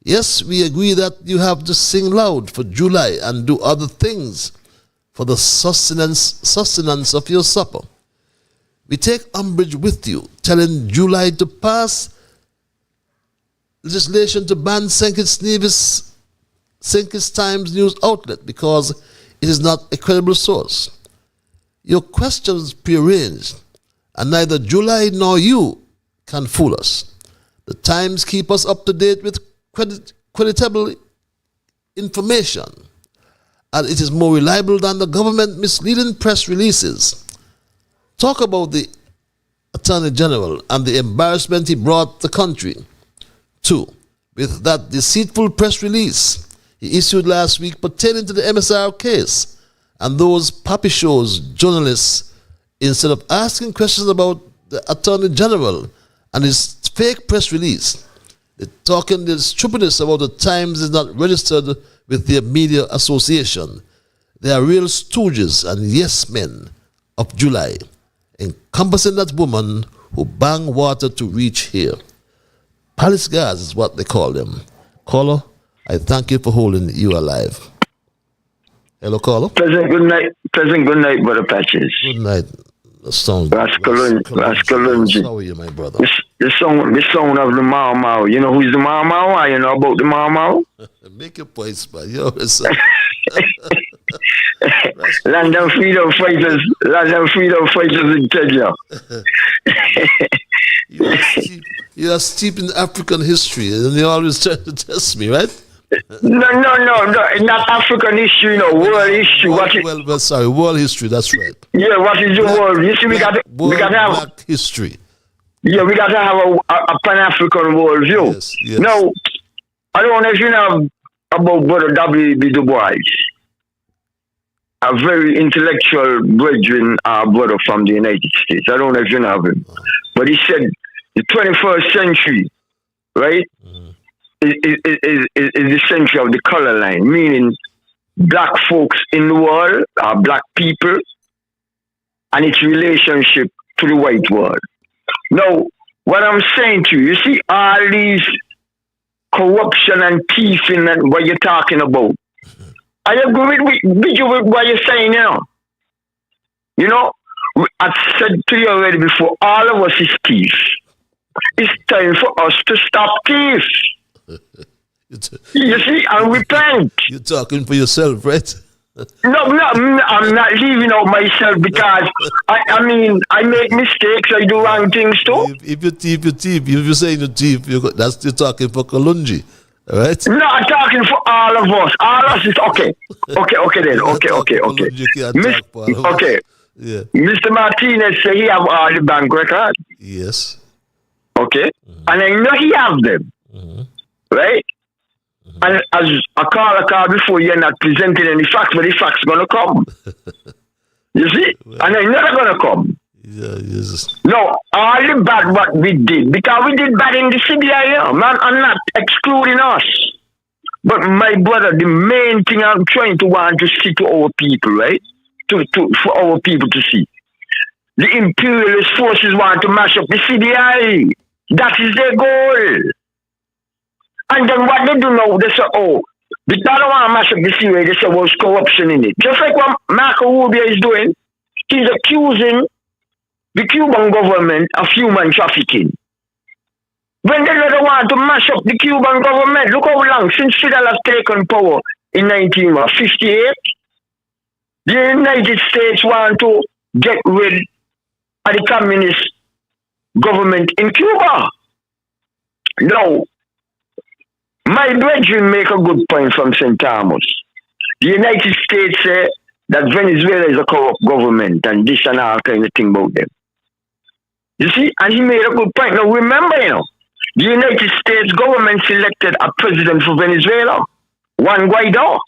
Yes, we agree that you have to sing loud for July and do other things for the sustenance of your supper. We take umbrage with you, telling July to pass legislation to ban St. Kitts Times news outlet because it is not a credible source. Your questions prearranged, and neither July nor you can fool us. The Times keep us up to date with creditable information, and it is more reliable than the government misleading press releases. Talk about the Attorney General and the embarrassment he brought the country to with that deceitful press release he issued last week pertaining to the MSR case, and those puppy shows journalists, instead of asking questions about the Attorney General and his fake press release, they're talking the stupidness about the Times is not registered with their media association. They are real stooges and yes men of July, encompassing that woman who bang water to reach here. Palace guards is what they call them. Caller, I thank you for holding you alive. Hello, caller. Pleasant good night, Brother Patches. Good night. The song. Rascalungi. How are you, my brother? The song of the Mau Mau. You know who's the Mau Mau? You know about the Mau Mau? Make your points, man. You're a Land and freedom fighters in Kenya. You are steep in African history, and you always try to test me, right? No, not African history, world history. World history, that's right. Yeah, what is the world? You see, we got to have black history. Yeah, we got to have a Pan-African world view. Yes. Now, I don't know if you know about Brother W.B. Du Bois, a very intellectual brethren brother from the United States. I don't know if you know him. But he said the 21st century, right, is the century of the color line, meaning black folks in the world are black people and its relationship to the white world. Now, what I'm saying to you, you see all these corruption and thieving and what you're talking about. I agree with you with what you're saying now. You know, I've said to you already before, all of us is thieves. It's time for us to stop thieves. You see, and repent. You're talking for yourself, right? No, I'm not leaving out myself because, I mean, I make mistakes, I do wrong things too. If you thief, you thief. If you're saying you thief, you're talking for Kalunji, all right? No, I'm talking for all of us. All of us is okay. Okay then. Okay. Yeah. Mr. Martinez say he have all the bank records. Yes. Okay. And I know he have them. Right? And as a call before, you're not presenting any facts, but the facts gonna come. You see? And I know they're gonna come. Yeah. No, all the bad what we did, because we did bad in the CBI, man, I'm not excluding us. But my brother, the main thing I'm trying to want to see to our people, right? For our people to see. The imperialist forces want to mash up the CBI. That is their goal. And then what they do now, they say, oh, because they don't want to mash up the CBI, they say, well, there's corruption in it. Just like what Marco Rubio is doing, he's accusing the Cuban government of human trafficking. When they don't want to mash up the Cuban government, look how long since Fidel has taken power in 1958, the United States want to get rid of the communist government in Cuba. Now, my brethren make a good point from St. Thomas. The United States say that Venezuela is a corrupt government and this and all kind of thing about them. You see, and he made a good point. Now remember, the United States government selected a president for Venezuela, Juan Guaido,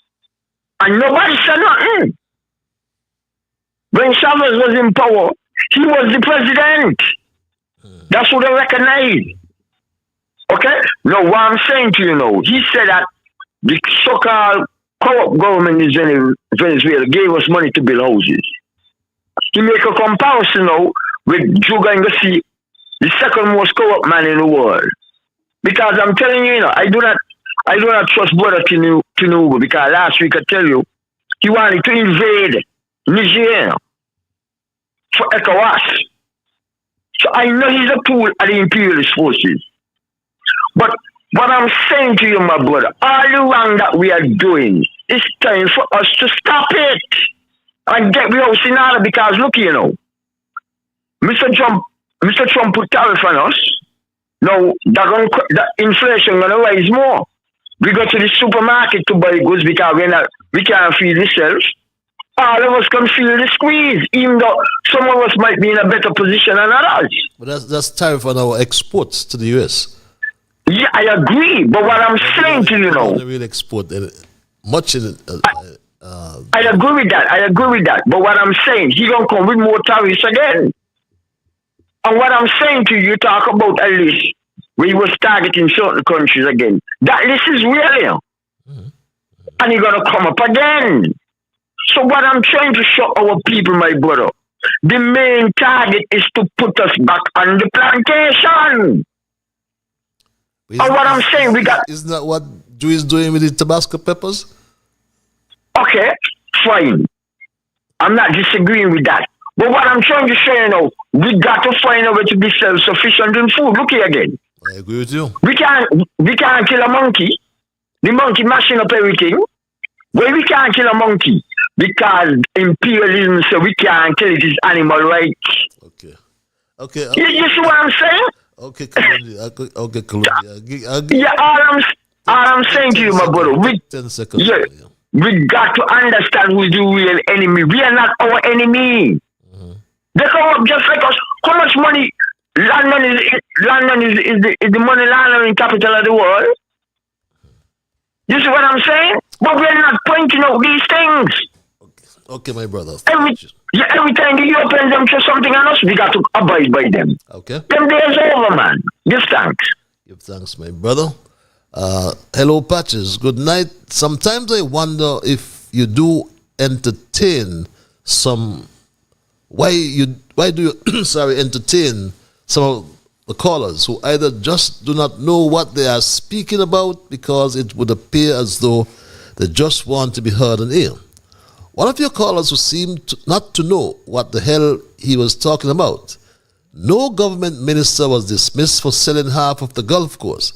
and nobody said nothing. When Chavez was in power, he was the president. That's what they recognize. Okay? Now, what I'm saying to you now, he said that the so-called corrupt government in Venezuela gave us money to build houses. He make a comparison now with Juga Ngasi, the second most corrupt man in the world. Because I'm telling you, I do not trust Brother Tinubu, because last week I tell you, he wanted to invade Niger for ECOWAS. So I know he's a tool of the imperialist forces. But what I'm saying to you, my brother, all the wrong that we are doing, it's time for us to stop it and get the house in order, because look, Mr. Trump put tariff on us. Now, that inflation going to rise more. We go to the supermarket to buy goods because we can't feed ourselves. All of us can feel the squeeze, even though some of us might be in a better position than others. But that's tariff on our exports to the US. Yeah, I agree. But what I'm saying to you now, we don't really export much in it. I agree with that. But what I'm saying, he gonna come with more tariffs again. And what I'm saying to you, talk about a list where he was targeting certain countries again. That list is real. And he's gonna come up again. So what I'm trying to show our people, my brother, the main target is to put us back on the plantation. And what I'm saying, isn't that what Jew is doing with the Tabasco peppers? Okay, fine. I'm not disagreeing with that. But what I'm trying to say now, we got to find a way to be self-sufficient in food. Look here again. I agree with you. We can't kill a monkey. The monkey mashing up everything. Well, we can't kill a monkey because imperialism, so we can't kill it. It's animal rights. Okay. You see what I'm saying? Okay, Columbia. Yeah, all I'm saying to you, my brother, 10 seconds. We got to understand who's the real enemy. We are not our enemy. They come up just like us. How much money? London is the money laundering capital of the world. You see what I'm saying? But we're not pointing out these things. Okay, my brother. Every time the Europeans them throw something on us, we got to abide by them. Okay. Them days over, man. Give thanks. Give thanks, my brother. Hello, Patches. Good night. Sometimes I wonder if you do entertain some. Why do you entertain some of the callers who either just do not know what they are speaking about because it would appear as though they just want to be heard and hear. One of your callers who seemed not to know what the hell he was talking about. No government minister was dismissed for selling half of the golf course.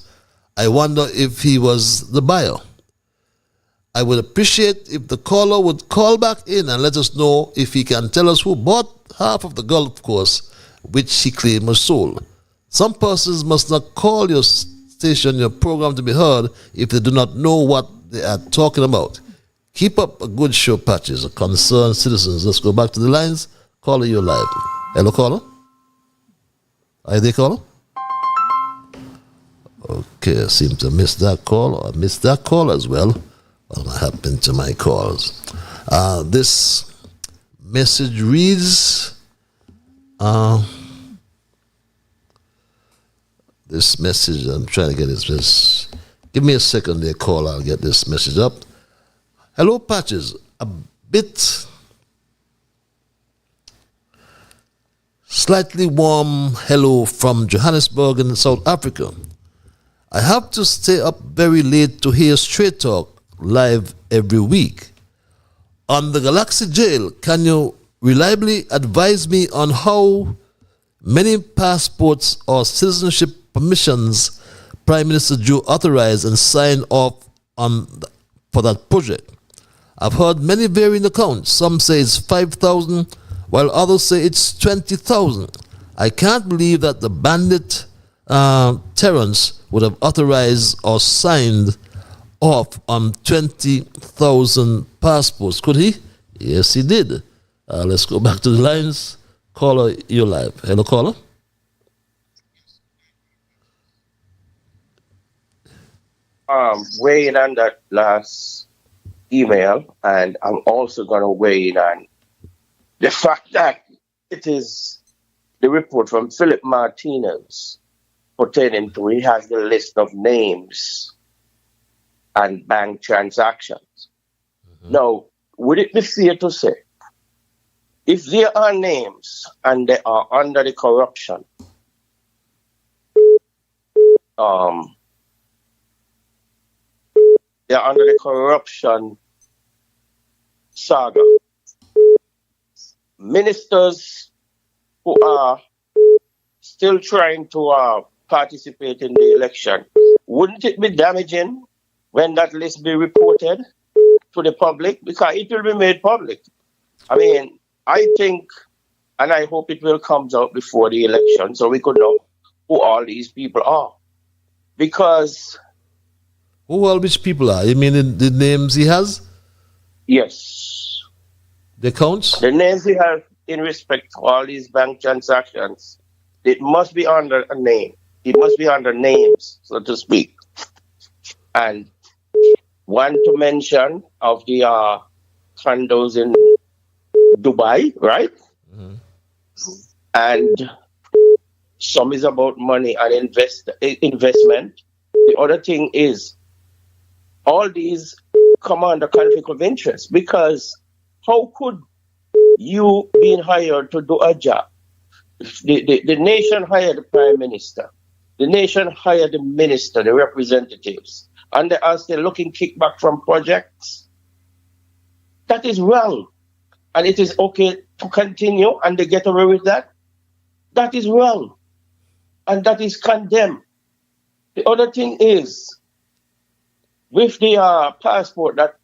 I wonder if he was the buyer. I would appreciate if the caller would call back in and let us know if he can tell us who bought half of the golf course which he claimed was sold. Some persons must not call your station, your program to be heard if they do not know what they are talking about. Keep up a good show, Patches. Concerned citizens. Let's go back to the lines. Caller, you're live. Hello, caller? Are you there, caller? Okay, I seem to miss that call. I missed that call as well. What happened to my calls? This message reads, This message, I'm trying to get this. Give me a second there, call. I'll get this message up. Hello, Patches. A bit slightly warm hello from Johannesburg in South Africa. I have to stay up very late to hear Straight Talk live every week. On the Galaxy Jail, can you reliably advise me on how many passports or citizenship permissions Prime Minister Joe authorized and signed off on for that project? I've heard many varying accounts. Some say it's 5,000, while others say it's 20,000. I can't believe that the bandit Terrence would have authorized or signed off on 20,000 passports. Could he? Yes, he did. Let's go back to the lines. Caller, you're live. Hello, caller. Weigh in on that last email, and I'm also going to weigh in on the fact that it is the report from Philip Martinez pertaining to, he has the list of names and bank transactions. Now, would it be fair to say, if there are names and they are under the corruption, they are under the corruption saga, ministers who are still trying to participate in the election, wouldn't it be damaging when that list be reported to the public? Because it will be made public. I mean, I think, and I hope it will come out before the election so we could know who all these people are. Because... Who all which people are? You mean the names he has? Yes. The accounts? The names he has in respect to all these bank transactions, it must be under a name. It must be under names, so to speak. And one to mention of the condos in Dubai, right? Mm-hmm. And some is about money and investment. The other thing is, all these come under conflict of interest, because how could you being hired to do a job? The nation hired the prime minister. The nation hired the minister, the representatives, and they are still looking kickback from projects. That is wrong. And it is okay to continue and they get away with that. That is wrong. And that is condemned. The other thing is, with the passport that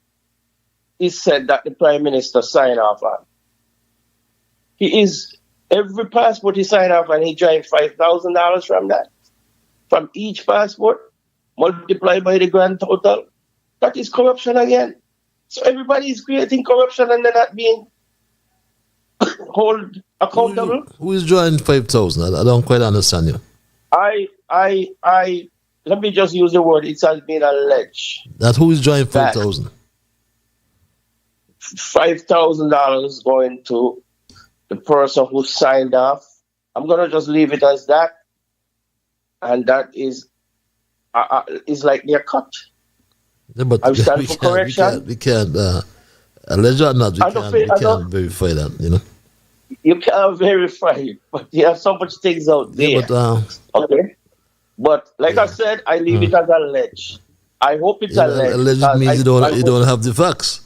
is said that the prime minister signed off on, every passport he signed off on, he drawing $5,000 from that. From each passport, multiplied by the grand total. That is corruption again. So everybody is creating corruption and they're not being held accountable. Who is drawing 5,000? I don't quite understand you. Let me just use the word, it has been alleged. That who is drawing 5,000? $5,000 going to the person who signed off. I'm going to just leave it as that. And that is like their cut. Yeah, but I stand for correction. We can't allege or not, we can't verify that, you know. You can't verify it, but there are so much things out there. Yeah, but, okay. But like I said, I leave it as alleged. I hope it's alleged. Alleged means you don't have the facts.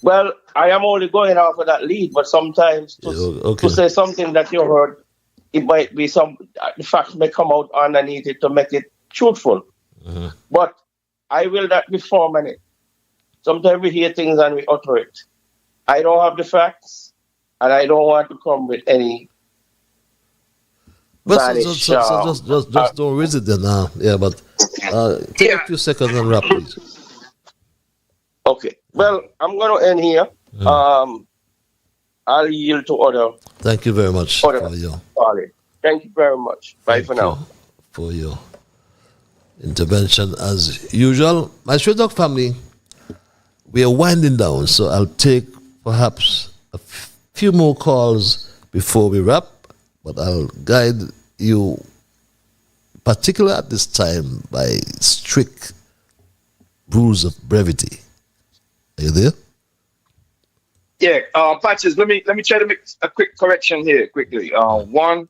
Well, I am only going off of that lead, but sometimes to say something that you heard, it might be the facts may come out underneath it to make it truthful. Mm-hmm. But I will not be firm on it. Sometimes we hear things and we utter it. I don't have the facts, and I don't want to come with any. But just don't raise it then. Yeah, but take a few seconds and wrap, please. Okay. Well, I'm going to end here. I'll yield to other. Thank you very much for your. Thank you very much. Bye for now. For your intervention as usual. My Straight Talk family, we are winding down, so I'll take perhaps a few more calls before we wrap, but I'll guide you, particularly at this time, by strict rules of brevity. Are you there? Yeah, Patches, let me try to make a quick correction here quickly. One,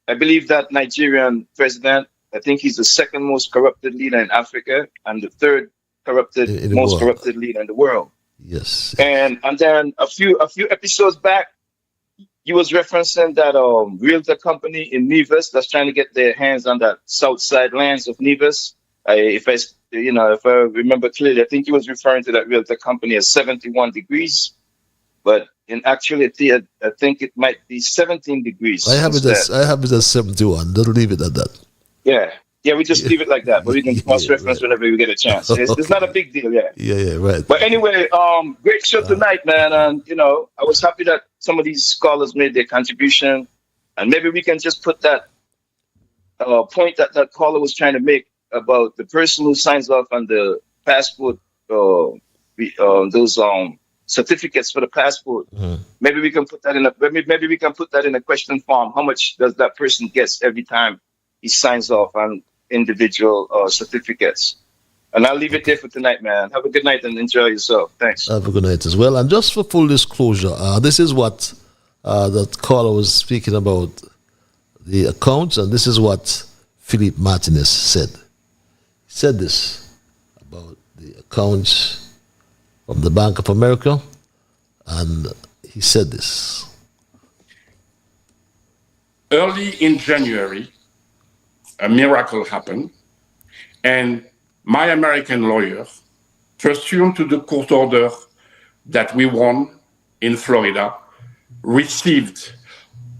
I believe that Nigerian president, I think he's the second most corrupted leader in Africa and the third most corrupted leader in the world. Yes. And then a few episodes back, he was referencing that realtor company in Nevis that's trying to get their hands on that south side lands of Nevis. If I remember clearly, I think he was referring to that realtor company as 71 degrees. But in actuality, I think it might be 17 degrees. I have it as 71. Don't leave it at that. Yeah, we just leave it like that. But we can cross-reference whenever we get a chance. It's not a big deal, yeah. Yeah, right. But anyway, great show tonight, man. And, I was happy that some of these scholars made their contribution. And maybe we can just put that point that caller was trying to make about the person who signs off on the passport, those certificates for the passport. Maybe we can put that in a question form. How much does that person get every time he signs off on individual certificates? And I'll leave it there for tonight, man. Have a good night and enjoy yourself. Thanks. Have a good night as well. And just for full disclosure, this is what that caller was speaking about, the accounts, and this is what Philip Martinez said. He said this about the accounts from the Bank of America, and he said this. Early in January, a miracle happened, and my American lawyer, pursuant to the court order that we won in Florida, received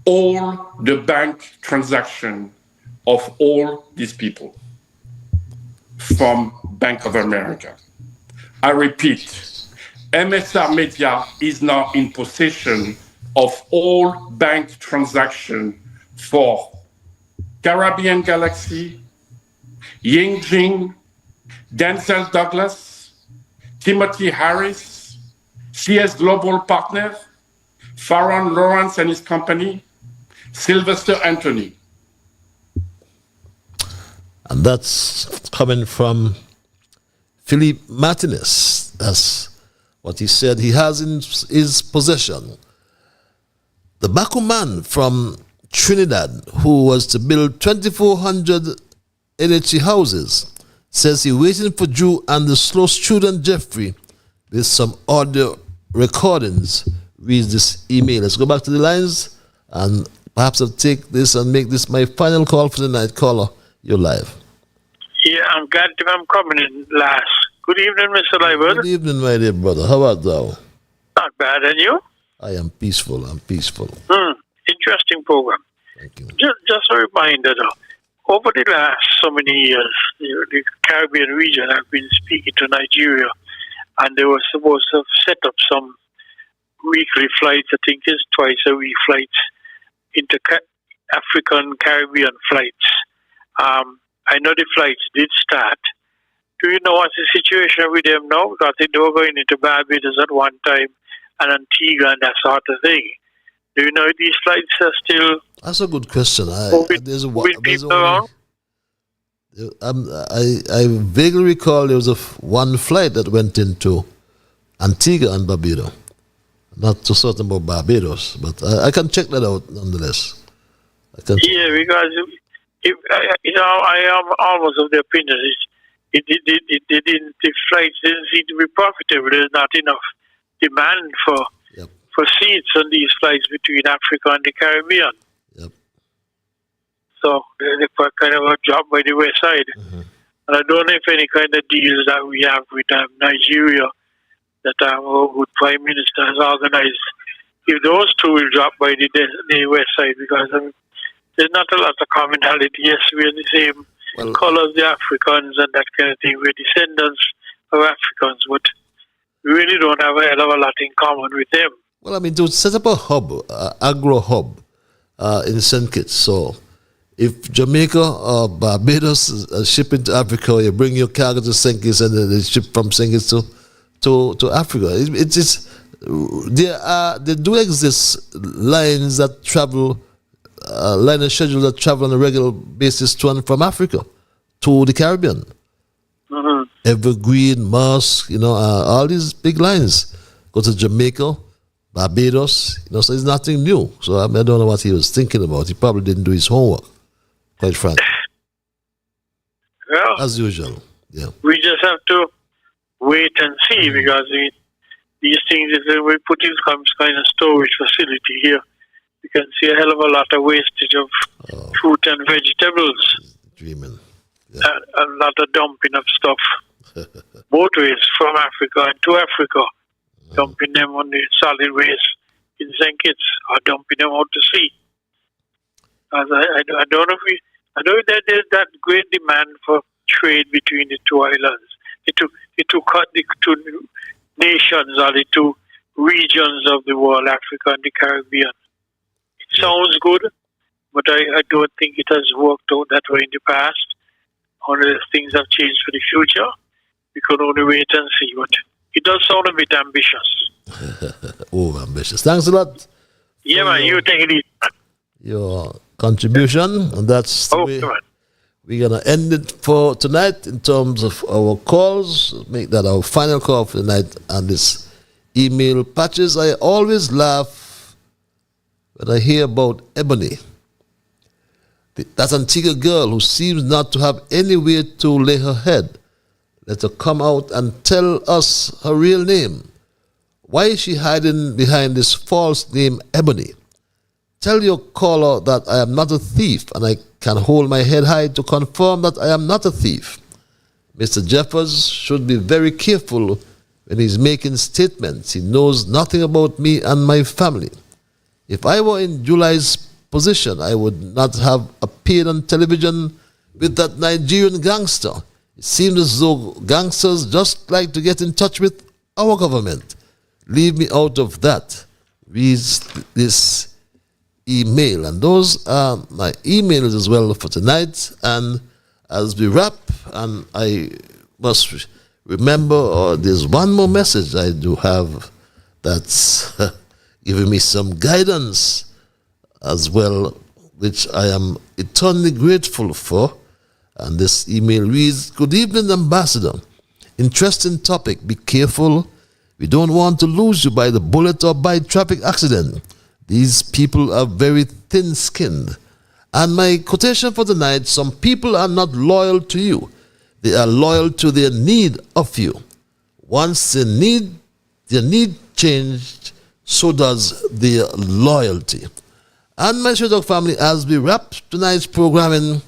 all the bank transaction of all these people from Bank of America. I repeat, MSR Media is now in possession of all bank transactions for Caribbean Galaxy, Ying Jing, Denzel Douglas, Timothy Harris, CS Global Partner, Farron Lawrence and his company, Sylvester Anthony. And that's coming from Philip Martinez. That's what he said he has in his possession. The Baku man from Trinidad, who was to build 2,400 LHC houses, says he's waiting for Drew and the slow student Jeffrey with some audio recordings. Reads this email. Let's go back to the lines and perhaps I'll take this and make this my final call for the night. Caller, you're live. Yeah, I'm glad I'm coming in last. Good evening, Mr. Liebert. Good evening, my dear brother. How art thou? Not bad, and you? I am peaceful. Interesting program. Thank you. Just a reminder, though. Over the last so many years, the Caribbean region have been speaking to Nigeria, and they were supposed to set up some weekly flights. I think it's twice a week flights into African Caribbean flights. I know the flights did start. Do you know what's the situation with them now? Because they were going into Barbados at one time and Antigua and that sort of thing. Do you know if these flights are still... That's a good question. I vaguely recall there was one flight that went into Antigua and Barbados. Not too certain about Barbados, but I can check that out nonetheless. Yeah, because I am almost of the opinion the flights didn't seem to be profitable. There's not enough demand for seats on these flights between Africa and the Caribbean. So they put kind of a job by the west side. And I don't know if any kind of deals that we have with Nigeria that our good Prime Minister has organized, if those two will drop by the west side, because there's not a lot of commonality. Yes, we're the same colors, the Africans and that kind of thing. We're descendants of Africans, but we really don't have a hell of a lot in common with them. Well, I mean, to set up a hub, agro hub in St. Kitts. So if Jamaica or Barbados is shipping to Africa, you bring your cargo to St. Kitts and then they ship from St. Kitts to Africa. There do exist lines that travel, line and schedule that travel on a regular basis to and from Africa to the Caribbean. Evergreen, Musk, all these big lines go to Jamaica, Barbados. So it's nothing new. So I don't know what he was thinking about. He probably didn't do his homework, quite frankly. Well, as usual. Yeah. We just have to wait and see, because these things, if we put in some kind of storage facility here, you can see a hell of a lot of wastage of fruit and vegetables. Dreaming. A lot of dumping of stuff, both ways, from Africa and to Africa, dumping them on the solid waste in St. Kitts or dumping them out to sea. As I don't know if there's that great demand for trade between the two islands, the two nations or the two regions of the world, Africa and the Caribbean. It sounds good, but I don't think it has worked out that way in the past. Unless things have changed for the future, we could only wait and see. But it does sound a bit ambitious. Ambitious. Thanks a lot. Yeah, man, you take it easy. Your contribution, and that's the way we're going to end it for tonight in terms of our calls. Make that our final call for the night and this email patches. I always laugh when I hear about Ebony. That Antigua girl who seems not to have anywhere to lay her head. Let her come out and tell us her real name. Why is she hiding behind this false name Ebony? Tell your caller that I am not a thief, and I can hold my head high to confirm that I am not a thief. Mr. Jeffers should be very careful when he's making statements. He knows nothing about me and my family. If I were in July's position, I would not have appeared on television with that Nigerian gangster. It seems as though gangsters just like to get in touch with our government. Leave me out of that. Read this email. And those are my emails as well for tonight. And as we wrap, and I must remember, there's one more message I do have that's giving me some guidance as well, which I am eternally grateful for. And this email reads, "Good evening, Ambassador. Interesting topic. Be careful. We don't want to lose you by the bullet or by traffic accident. These people are very thin-skinned." And my quotation for tonight, some people are not loyal to you. They are loyal to their need of you. Once their need changed, so does their loyalty. And my Straight Talk family, as we wrap tonight's programming,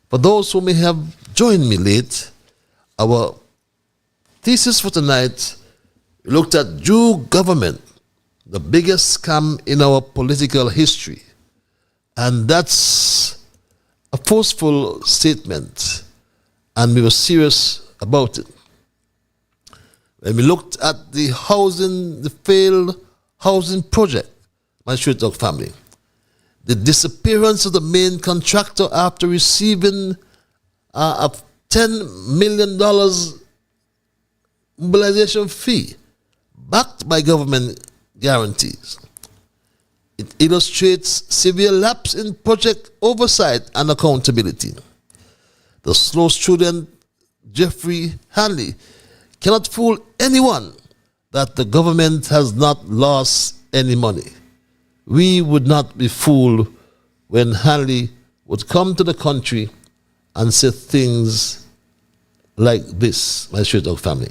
for those who may have joined me late, our thesis for tonight looked at Jew government, the biggest scam in our political history. And that's a forceful statement, and we were serious about it. When we looked at the failed housing project, my Straight Talk family, the disappearance of the main contractor after receiving a $10 million mobilization fee backed by government guarantees. It illustrates severe lapse in project oversight and accountability. The slow student Jeffrey Hanley cannot fool anyone that the government has not lost any money. We would not be fooled when Hanley would come to the country and say things like this, my Straight Talk family.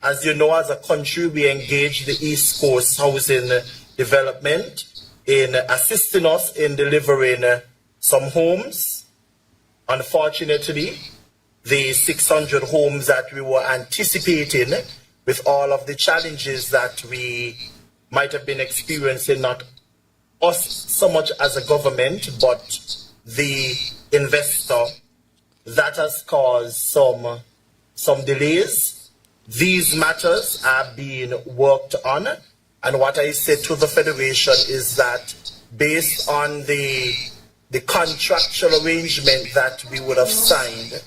As you know, as a country, we engage the East Coast Housing Development in assisting us in delivering some homes. Unfortunately, the 600 homes that we were anticipating, with all of the challenges that we might have been experiencing, not us so much as a government, but the investor, that has caused some delays. These matters are being worked on, and what I said to the Federation is that based on the contractual arrangement that we would have signed,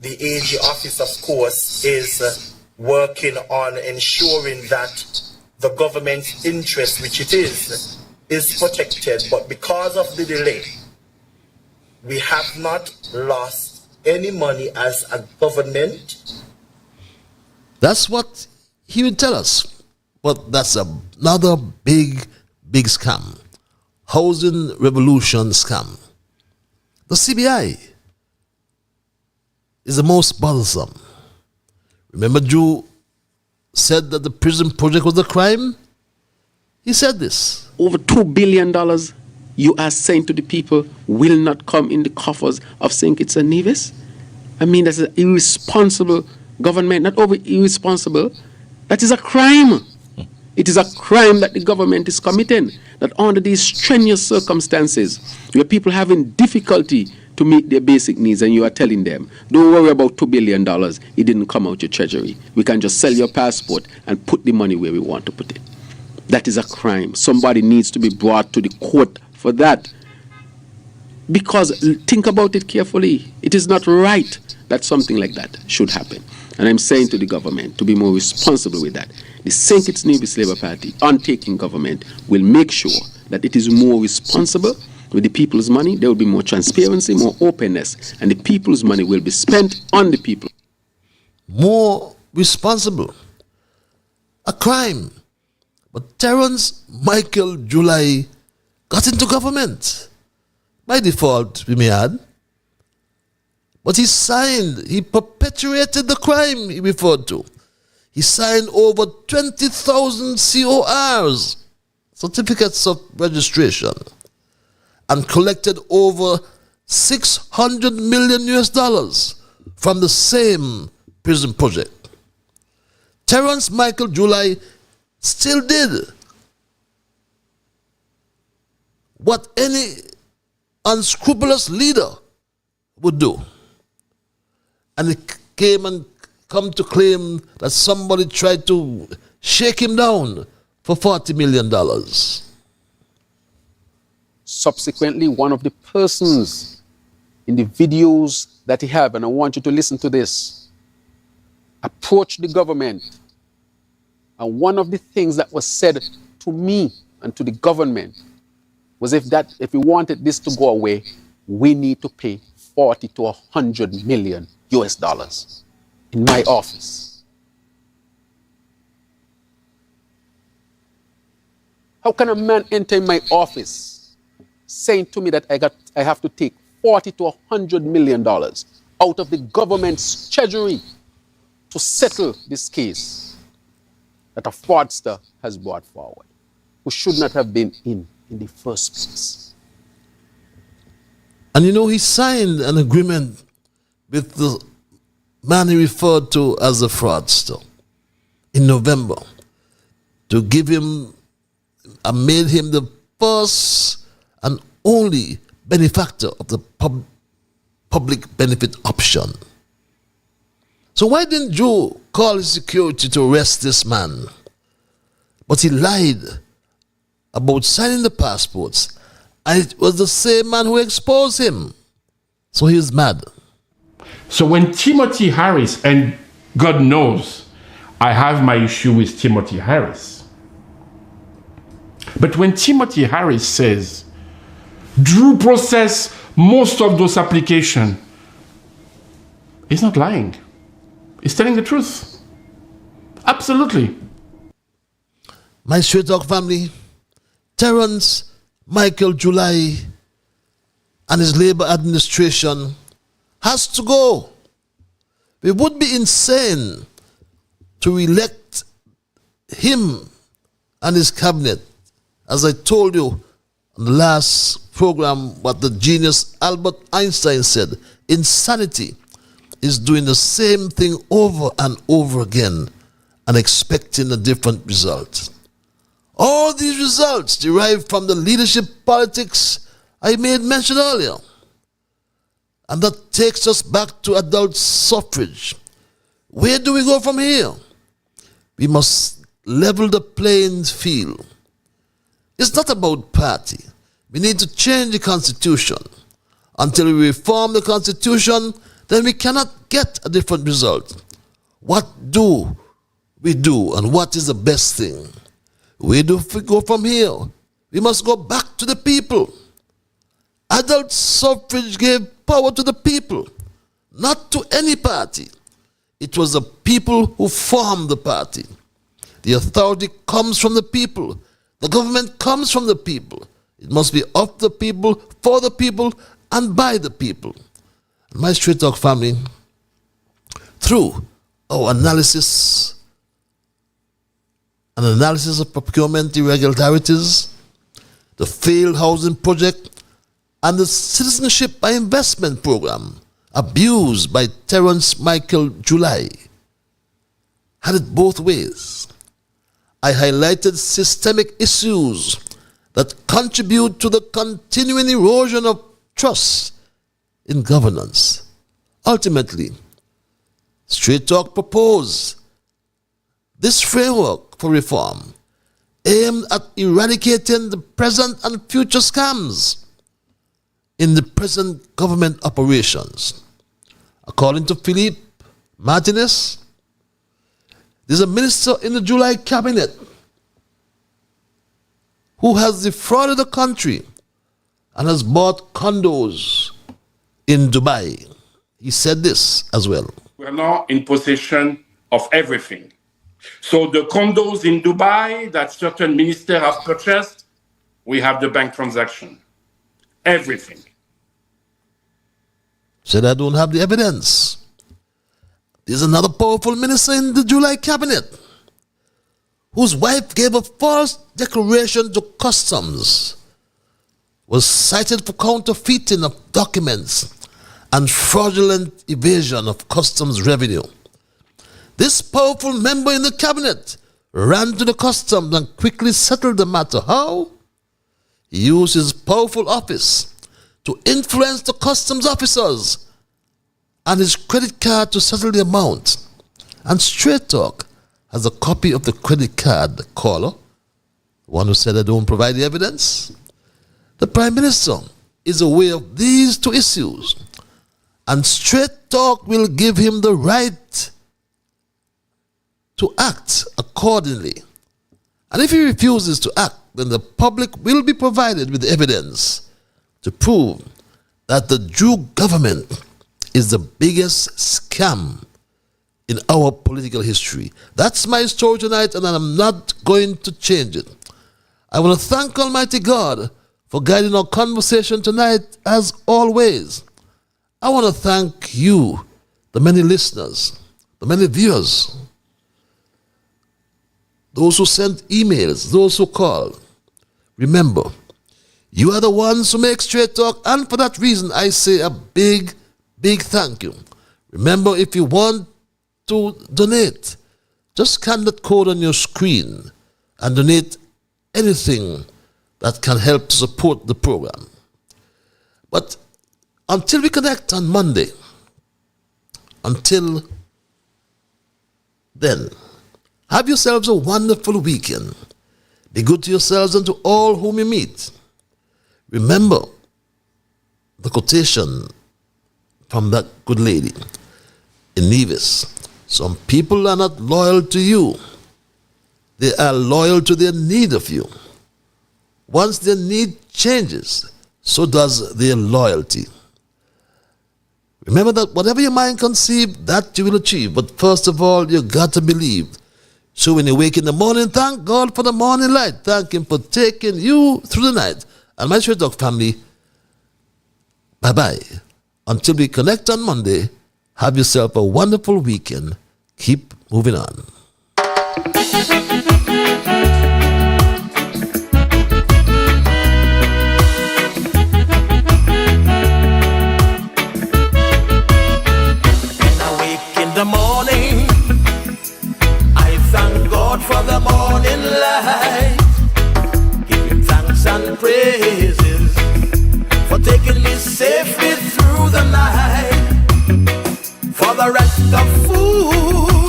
the AG office, of course, is working on ensuring that the government's interest, which it is protected. But because of the delay, we have not lost any money as a government. That's what he would tell us. But that's another big scam. Housing revolution scam. The CBI is the most bothersome. Remember Drew said that the prison project was a crime? He said this. Over $2 billion you are saying to the people will not come in the coffers of St. Kitts and Nevis? I mean, that's an irresponsible government, not over irresponsible. That is a crime. It is a crime that the government is committing, that under these strenuous circumstances, where people having difficulty to meet their basic needs, and you are telling them, don't worry about $2 billion, it didn't come out your treasury. We can just sell your passport and put the money where we want to put it. That is a crime. Somebody needs to be brought to the court for that. Because think about it carefully. It is not right that something like that should happen. And I'm saying to the government to be more responsible with that. The St. Kitts Nevis Labour Party, untaking government, will make sure that it is more responsible with the people's money. There will be more transparency, more openness, and the people's money will be spent on the people. More responsible. A crime. But Terrence Michael July got into government. By default, we may add. But he perpetuated the crime he referred to. He signed over 20,000 CORs, certificates of registration, and collected over $600 million from the same prison project. Terrence Michael July still did what any unscrupulous leader would do. And he came and come to claim that somebody tried to shake him down for $40 million. Subsequently, one of the persons in the videos that he have, and I want you to listen to this, approached the government. And one of the things that was said to me and to the government was if we wanted this to go away, we need to pay 40 to 100 million US dollars in my office. How can a man enter my office saying to me that I have to take 40 to 100 million dollars out of the government's treasury to settle this case that a fraudster has brought forward, who should not have been in the first place? And you know, he signed an agreement with the man he referred to as a fraudster in November to give him and made him the first and only benefactor of the public benefit option. So why didn't Joe call his security to arrest this man? But he lied about signing the passports, and it was the same man who exposed him. So he was mad. So when Timothy Harris, and God knows I have my issue with Timothy Harris, but when Timothy Harris says, Drew processed most of those applications, he's not lying. He's telling the truth. Absolutely. My Straight Talk family, Terrence Michael July and his Labour administration has to go. It would be insane to elect him and his cabinet. As I told you on the last program, what the genius Albert Einstein said, insanity is doing the same thing over and over again and expecting a different result. All these results derive from the leadership politics I made mention earlier. And that takes us back to adult suffrage. Where do we go from here? We must level the playing field. It's not about party. We need to change the Constitution. Until we reform the Constitution, then we cannot get a different result. What do we do, and what is the best thing? Where do we go from here? We must go back to the people. Adult suffrage gave power to the people, not to any party. It was the people who formed the party. The authority comes from the people. The government comes from the people. It must be of the people, for the people, and by the people. My Straight Talk family, through our analysis of procurement irregularities, the failed housing project, and the citizenship by investment program abused by Terence Michael July, had it both ways. I highlighted systemic issues that contribute to the continuing erosion of trust in governance. Ultimately, Straight Talk proposed this framework for reform aimed at eradicating the present and future scams in the present government operations. According to Philippe Martinez, there's a minister in the July cabinet who has defrauded the country and has bought condos in Dubai. He said this as well. We are now in possession of everything. So the condos in Dubai that certain ministers have purchased, we have the bank transaction. Everything. Said I don't have the evidence. There's another powerful minister in the July cabinet whose wife gave a false declaration to customs, was cited for counterfeiting of documents and fraudulent evasion of customs revenue. This powerful member in the cabinet ran to the customs and quickly settled the matter. How? He used his powerful office to influence the customs officers and his credit card to settle the amount. And Straight Talk has a copy of the credit card, the caller, one who said I don't provide the evidence. The Prime Minister is aware of these two issues, and Straight Talk will give him the right to act accordingly. And if he refuses to act, then the public will be provided with evidence to prove that the Jew government is the biggest scam in our political history. That's my story tonight, and I'm not going to change it. I want to thank Almighty God for guiding our conversation tonight as always. I want to thank you, the many listeners, the many viewers, those who sent emails, those who called. Remember, you are the ones who make Straight Talk, and for that reason I say a big, big thank you. Remember, if you want to donate, just scan that code on your screen and donate anything that can help to support the program. But until we connect on Monday, until then, have yourselves a wonderful weekend. Be good to yourselves and to all whom you meet. Remember the quotation from that good lady in Nevis. Some people are not loyal to you. They are loyal to their need of you. Once their need changes, so does their loyalty. Remember that whatever your mind conceives, that you will achieve. But first of all, you got to believe. So when you wake in the morning, thank God for the morning light. Thank Him for taking you through the night. And my Straight Talk family, bye-bye. Until we connect on Monday, have yourself a wonderful weekend. Keep moving on. In the morning, I thank God for the morning light. Give Him thanks and praises for taking me safely through the night. For the rest of food